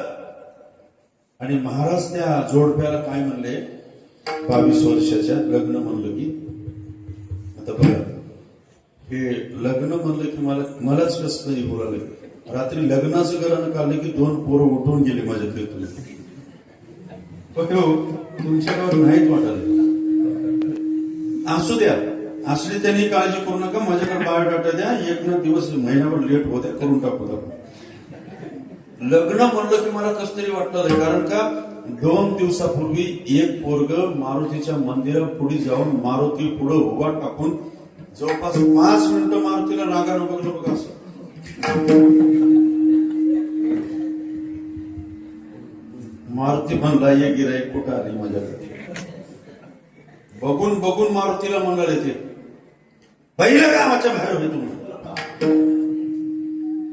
आणि महाराज त्या जोडप्याला काय म्हणले 22 वर्षाच्या लग्न म्हणलं की आता बघा हे लग्न म्हणलं की मलाच कसं नाही बोलायला रात्री लग्नाचं घरानं काढलं की 2 पोरं उठून गेली माझ्या खेळतून तुमच्यावर नाहीच वाटायला असू द्या असली त्यांनी काळजी करू नका माझ्याकडे बायोडाटा द्या एक ना दिवस महिनाभर लेट होत्या करून टाकू लग्न म्हणलं की मला कसं तरी वाटतं कारण का 2 दिवसापूर्वी एक पोरग मारुतीच्या मंदिरा पुढे जाऊन मारुती पुढे उभा टाकून जवळपास 5 मिनिटं मारुतीला रागानं बघलं बघा असं मारुती म्हणला ये गिराईक कुठं आली माझ्याकडे बघून बघून मारुतीला म्हणाले ते पहिल्या कामाच्या बाहेर होते तुम्ही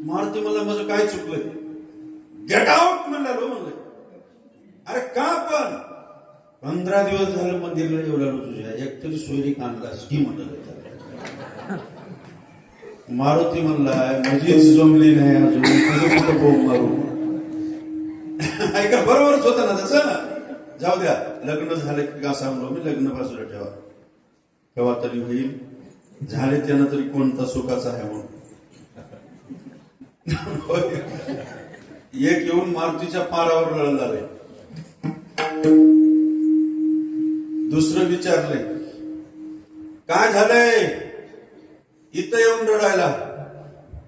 मारुती म्हणला माझं काय चुकलंय गेट आउट म्हणलं म्हणलं अरे का पण 15 दिवस झालं मंदिरला येऊ लागलो तुझ्या एकतरी सोयरी काढलास की म्हणलं मारुती म्हणलाय मजीच जमली नाही अजून तुझं कुठं बोंब मारू ऐका बरोबरच होतं ना तसं जाऊ द्या लग्न झालं की का सांगलो मी लग्न बाजूला ठेवा केव्हा तरी होईल झाले त्यानं तरी कोणता सुखाचा आहे म्हणून एक येऊन मारुतीच्या पारावर रडलाय दुसरं विचारले काय झालंय इथं येऊन रडायला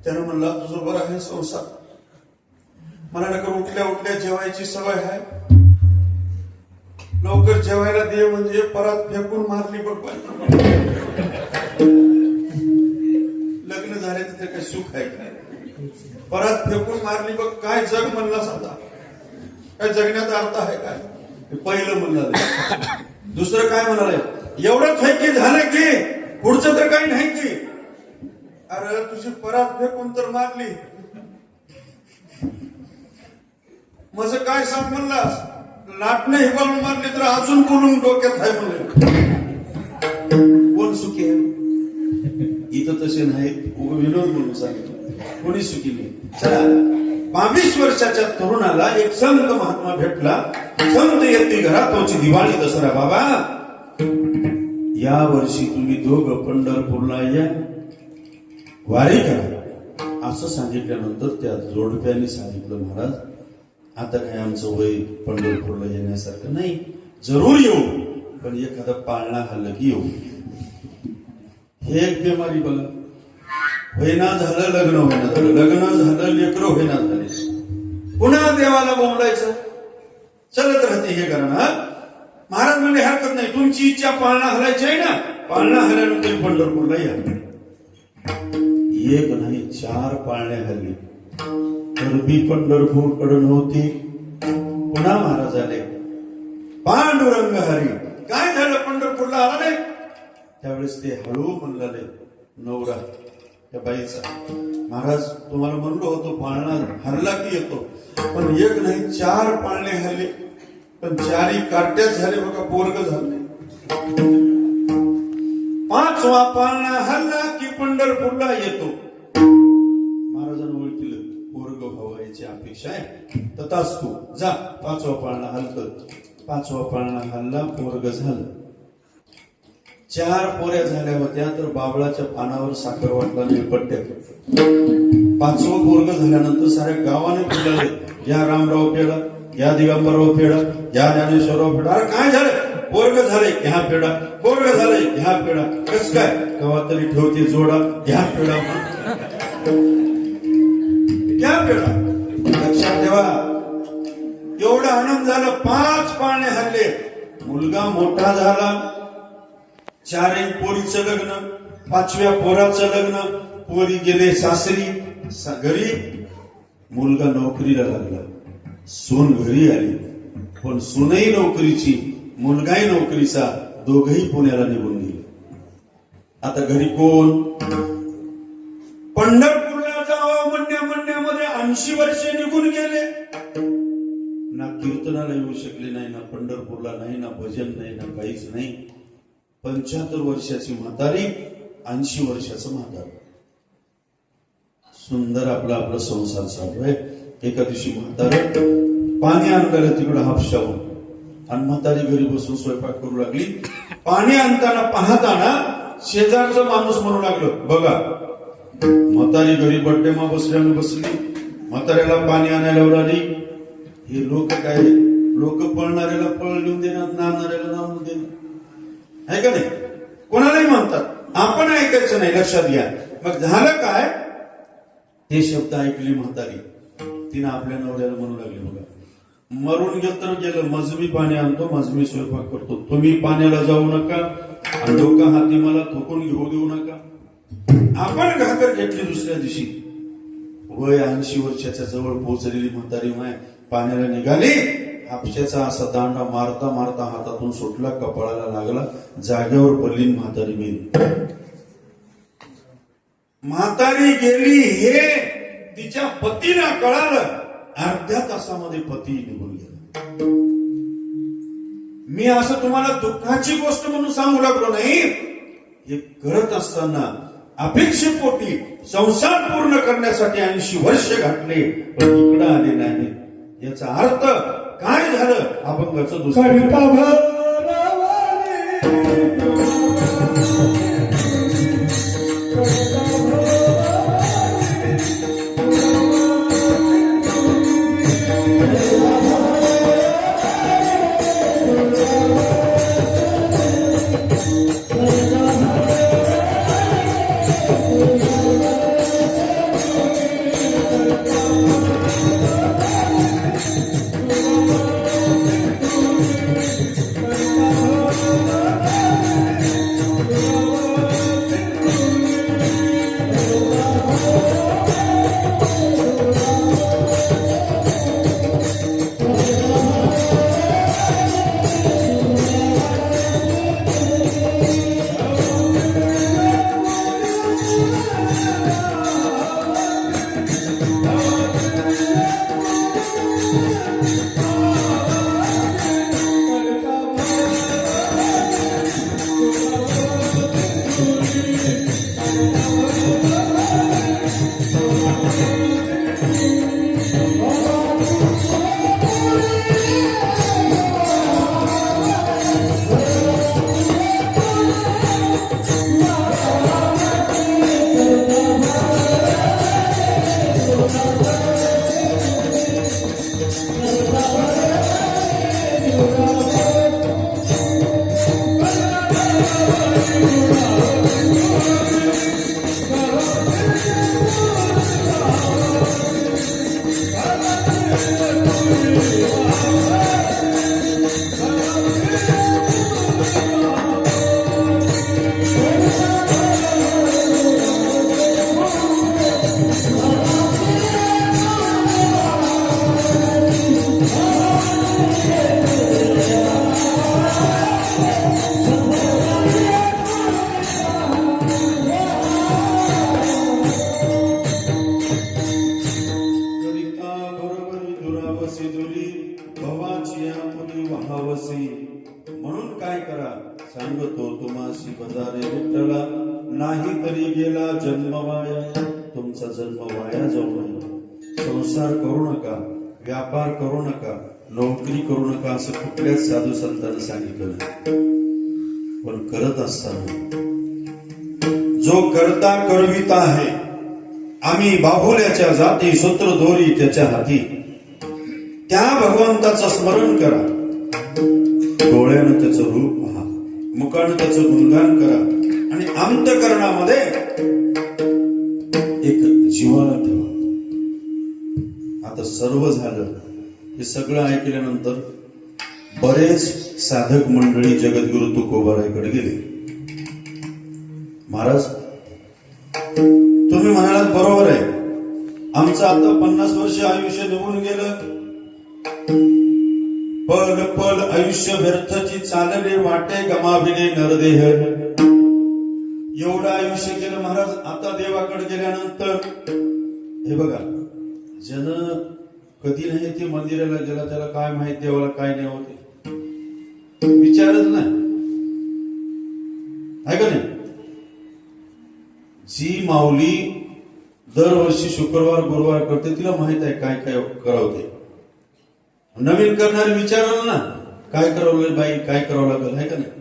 त्यानं म्हणला तुझं बरं आहे संसार मला नका उठल्या उठल्या जेवायची सवय आहे लवकर जेवायला दे म्हणजे परत फेकून मारली बघ लग्न झाले तिथे काही सुख आहे काय परत फेकून मारली बघ काय जग म्हणला समजा काय जगण्याचा अर्थ आहे काय पहिलं म्हणलं दुसरं काय म्हणाले एवढंच आहे की झालं की पुढचं तर काही नाही की अरे तुझी परत फेकून तर मारली माझं काय सांग म्हणलास लाटणं हिबाळून मारली तर अजून बोलून डोक्यात आहे म्हणले कोण सुखी आहे इथं तसे नाही विनोद म्हणून सांगितलं कोणी सुखी नाही चला 22 वर्षाच्या तरुणाला एक संत महात्मा भेटला संत येते घरातोची दिवाळी दसरा बाबा या वर्षी तुम्ही दोघं पंढरपूरला या वारी करा असं सांगितल्यानंतर त्या जोडप्याने सांगितलं महाराज आता काय आमचं वय पंढरपूरला येण्यासारखं नाही जरूर येऊ पण एखादा पाळणा खाल्लं की येऊ हे एक बिमारी बघा होईना झालं लग्न होईना झालं लग्न झालं लेकरं होईना झाले पुन्हा देवाला बोंबलायचं चलत राहते हे कारण महाराज म्हणजे हरकत नाही तुमची इच्छा पाळणा हलायची आहे ना पाळणा हल्यानंतर पंढरपूरला या एक नाही 4 पाळणे हल्ली गरबी पंढरपूरकडे नव्हती. पुन्हा महाराज आले. पांडुरंग हरी. काय झालं, पंढरपूरला आला नाही. त्यावेळेस ते हळू म्हणले, नवरा त्या बाईचा, महाराज तुम्हाला म्हणलो होतो पाळणा हरला की येतो, पण एक नाही 4 पाळणे हरले, पण 4ही कार्ट्याच झाले बघा, पोरग झाले. 5वा पाळणा हरला की पंढरपूरला येतो. महाराजांना ओळखीलं, पोरग व्हायची अपेक्षा आहे, तथास्तु जा. 5वा पाळणा हलत. 5वा पाळणा हल्ला, पोरग झालं. 4 पोऱ्या झाल्या होत्या तर बाबळाच्या पानावर साखर वाटला नाही पट्ट्यात. 5वं पोरग झाल्यानंतर साऱ्या गावाने फिरले, या रामराव पेडा, या दिगंबरराव पेडा, या ज्ञानेश्वरराव पेडा. अरे काय झालं, पोरग झाले घ्या पेडा, पोरग झाले घ्या पेडा. कस काय, केव्हा तरी ठेवते जोडा, घ्या पेडा, घ्या पेडा. लक्षात ठेवा, एवढा आनंद झाला. 5 पाळणे हल्ले, मुलगा मोठा झाला. 4ही पोरीचं लग्न, 5व्या पोराचं लग्न. पोरी गेले सासरी, घरी मुलगा नोकरीला लागला. सून घरी आली, पण सूनही नोकरीची, मुलगाही नोकरीचा, दोघही पुण्याला निघून गेले. आता घरी कोण. पंढरपूरला जावं म्हणण्यामध्ये 80 वर्षे निघून गेले. ना कीर्तनाला येऊ शकले नाही, ना पंढरपूरला नाही, ना भजन नाही, ना काहीच नाही. 75 वर्षाची म्हातारी, 80 वर्षाचं म्हातार. सुंदर आपला संसार चालू आहे. एका दिवशी म्हातार पाणी आणलं तिकडं हापशावून, आणि म्हातारी घरी बसून स्वयंपाक करू लागली. पाणी आणताना पाहताना शेजारचं माणूस म्हणू लागलं, बघा म्हातारी घरी बड्डे मा बसली, म्हाताऱ्याला पाणी आणायला उराली. हे लोक काय, लोक पळणाऱ्याला पळ लिहून देणार, नांदणाऱ्याला नांदून देणार, आहे का नाही. कोणालाही म्हणतात, आपण ऐकायचं नाही. लक्षात घ्या. मग झालं काय, हे शब्द ऐकली म्हातारी. तिनं आपल्या नवऱ्याला म्हणू लागली, बघा मरून गेलं तर गेलं, मजमी पाणी आणतो, मजमी स्वयंपाक करतो, तुम्ही पाण्याला जाऊ नका, आणि डोका हाती मला थोकून घेऊ देऊ नका. आपण घाकर घेतली. दुसऱ्या दिवशी वय 80 वर्षाच्या जवळ पोहोचलेली म्हातारी माय पाण्याला निघाली. हापशाचा असा दांडा मारता मारता हातातून सुटला, कपाळाला लागला, जागेवर पडली, म्हातारी गेली. म्हातारी गेली हे तिच्या पतीला कळालं. अर्ध्या तासामध्ये पती निघून गेला. मी असं तुम्हाला दुःखाची गोष्ट म्हणून सांगू लागलो नाही. हे करत असताना अपेक्षेपोटी संसार पूर्ण करण्यासाठी 80 वर्ष घातले, पण इकडं आले नाही. याचा अर्थ काय झालं, अभंगाचं दुसरं. भवाची आपुली वहावसे. म्हणून काय करा सांगतो तुम्हासी बजारे विठ्ठला, नाही तरी गेला जन्म वाया. तुमचा जन्म वाया जाऊ नये. संसार करू नका, व्यापार करू नका, नोकरी करू नका असं कुठल्याच साधू संतांनी सांगितलं नाही. पण करत असताना जो करता करविता आहे, आम्ही बाहुल्याच्या जाती सूत्र दोरी त्याच्या हाती, त्या भगवंताचं स्मरण करा. डोळ्यानं त्याचं रूप पहा, मुखानं त्याचं गुणगान करा आणि अंतःकरणामध्ये एक जीवाला ठेवा. आता सर्व झालं. हे सगळं ऐकल्यानंतर बरेच साधक मंडळी जगद्गुरु तुकोबारायकडे गेले. महाराज, तुम्ही म्हणालात बरोबर आहे, आमचं आता 50 वर्ष आयुष्य निघून गेलं. पल पल आयुष्य व्यर्थची चालले, वाटे गमाविले नरदेह. एवढं आयुष्य गेलं महाराज. आता देवाकडे गेल्यानंतर हे बघा, जन कधी नाही ते मंदिराला गेला, त्याला काय माहित देवाला काय नाही होते, विचारच नाही, आहे का नाही. जी माऊली दरवर्षी शुक्रवार गुरुवार करते, तिला माहित आहे काय काय करावं ते. नवीन करणारे विचारलं ना, काय करावं लागेल बाई, काय करावं लागेल, आहे का नाही.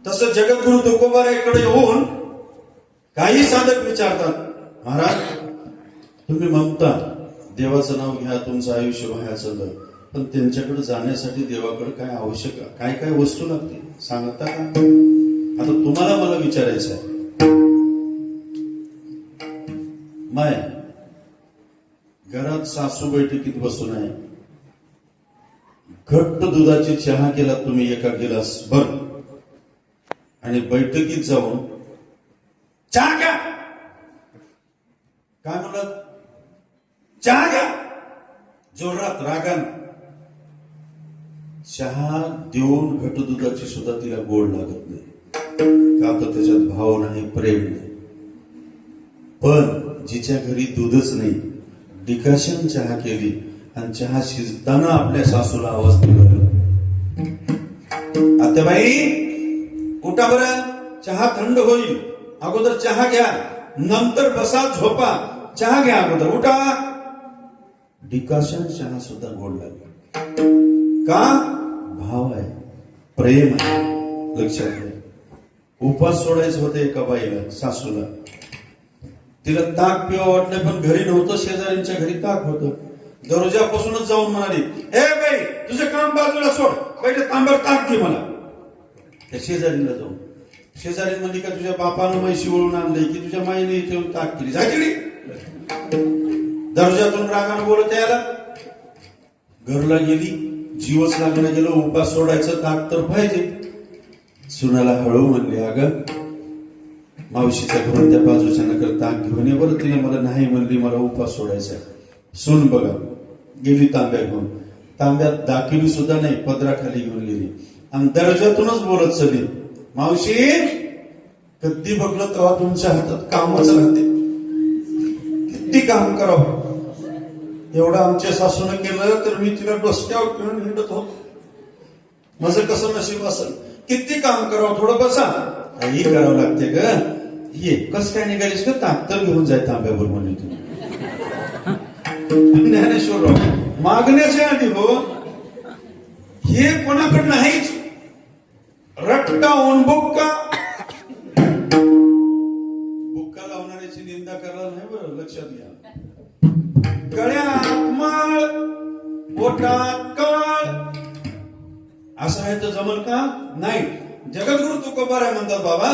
तसं जगद्गुरु तुकोबारायकडे येऊन काही साधक विचारतात, महाराज तुम्ही म्हणता देवाचं नाव घ्या, तुमचं आयुष्य वाया चाललं, पण त्यांच्याकडे जाण्यासाठी देवाकडे काय आवश्यक, काय काय वस्तू लागते सांगता का. आता तुम्हाला मला विचारायचं आहे, माय घरात सासू बैठकीत बसून आहे, घट्ट दुधाची चहा केला तुम्ही एका गिलास भर, आणि बैठकीत जाऊन चहा घ्या, काय म्हणत, चहा घ्या, जोरात रागान चहा देऊन घट दुधाची सुद्धा तिला गोड लागत नाही. का तर त्याच्यात भाव नाही, प्रेम नाही. पण जिच्या घरी दूधच नाही, डिकाशन चहा केली आणि चहा शिजताना आपल्या सासूला आवाज दिला, आत्याबाई उठा बरं, चहा थंड होईल, अगोदर चहा घ्या, नंतर बसा झोपा, चहा घ्या अगोदर, उठा. डिकाशन चहा सुद्धा गोड लागला. का? भाव आहे, प्रेम आहे. लक्षात घ्या. उपास सोडायचं होतं एका बाईला, सासूला, तिला ताक पिवा वाटलं, पण घरी नव्हतं, शेजाऱ्यांच्या घरी ताक होतं. दरवाजापासूनच जाऊन म्हणाली, ए बाई तुझं काम बाजूला सोड, पहिले तांब्यावर ताक दे मला. त्या शेजारीला जाऊन, शेजारी म्हणली का तुझ्या बापानं म्हैशी वळून आणले की तुझ्या माईने इथे येऊन ताक केली, जायची. दर्जातून रागानं बोलत यायला, घरला गेली, जीवच लागणं गेलं, उपास सोडायचं, ताक तर पाहिजे. सुनाला हळू म्हणले, अगं मावशीच्या घरून त्या बाजूच्या नकर ताक घेऊन ये बरं. तिने मला नाही म्हणली, मला उपास सोडायचा. सून बघा गेली तांब्या घेऊन, तांब्यात दाखिली सुद्धा नाही, पदराखाली घेऊन गेली आणि दर्जातूनच बोलत चली, मावशी कधी बघलं तेव्हा तुमच्या हातात कामच राहते, किती काम करावं. एवढं आमच्या सासून केलं तर मी तिला डोसक्यावर घेऊन हिंडत होतो. माझं कसं नशीब असेल, किती काम करावं, थोडं बसा, काही करावं लागते ग. ये कस काय निघालीस का, ताक तर घेऊन जाय तांब्यावर म्हणले तू. ज्ञानेश्वरराव मागण्याच्या आधी हो, हे कोणाकडे नाहीच. रट्टा ओन बुक्का, बुक्का लावणाऱ्याची निंदा करायला नाही बरं, लक्षात घ्या. गळ्यात माळ, पोटात काळ, असं आहे तर जमल का नाही. जगद्गुरु तुकोबाराय म्हणतात, बाबा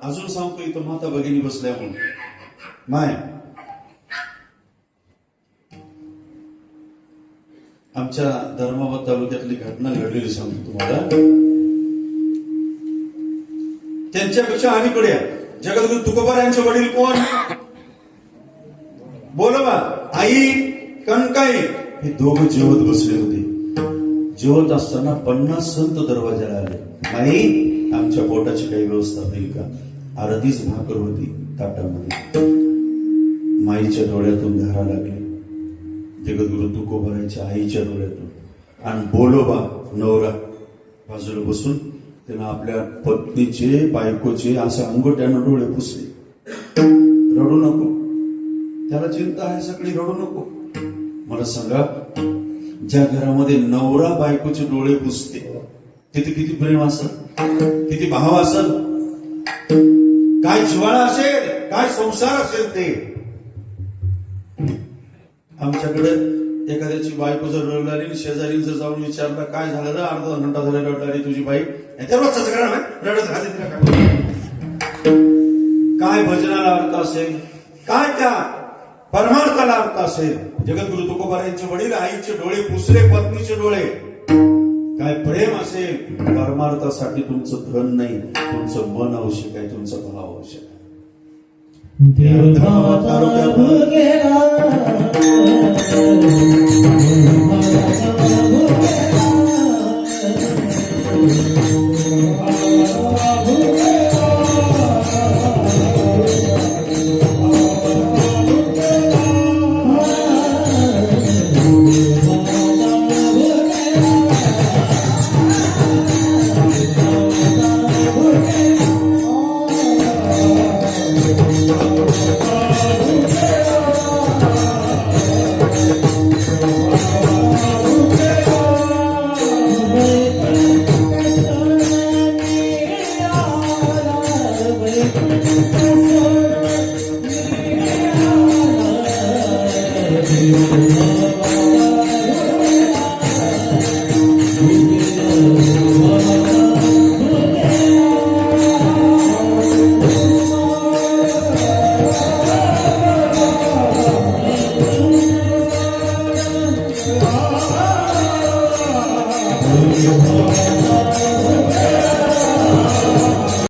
अजून सांगतो, इथं माता भगिनी बसल्या म्हणून. माय आमच्या धर्माबाद तालुक्यातली घटना घडलेली सांगतो तुम्हाला. त्यांच्यापेक्षा अलीकडे जगद्गुरु तुकोबारायांचे वडील कोण, बोलवा, आई कणकाई, हे दोघं जेवत बसले होते. जेवत असताना 50 संत दरवाजाला आले, आई आमच्या पोटाची काही व्यवस्था होईल का. अर्धीच भाकर होती ताटामध्ये. माईच्या डोळ्यातून धारा लागली. जगद्गुरु तुकोबारायच्या आईच्या डोळ्यातून आणि बोलोबा नवरा बाजूला बसून त्यानं आपल्या पत्नीचे बायकोचे असं अंगोट्यानं डोळे पुसले. रडू नको, त्याला चिंता आहे सगळी, रडू नको. मला सांगा, ज्या घरामध्ये नवरा बायकोचे डोळे पुसते तिथे किती प्रेम असेल, किती भाव असेल, काय जिव्हाळा असेल, काय संसार असेल. ते आमच्याकडे एखाद्याची बायको जर रडणारी, शेजारी जर जाऊन विचारलं काय झालं ना, अर्धा घंटा झाला रडणारी तुझी बाई, त्यावर रडत राहते तिला काय भजनाला अर्थ असेल, काय त्या परमार्थाला अर्थ असेल. जगद्गुरु तुकोबारायांचे वडील आईचे डोळे पुसले, पत्नीचे डोळे. काय प्रेम असेल. परमार्थासाठी तुमचं धन नाही, तुमचं मन आवश्यक आहे, तुमचा भाव आवश्यक आहे. देव माता गेला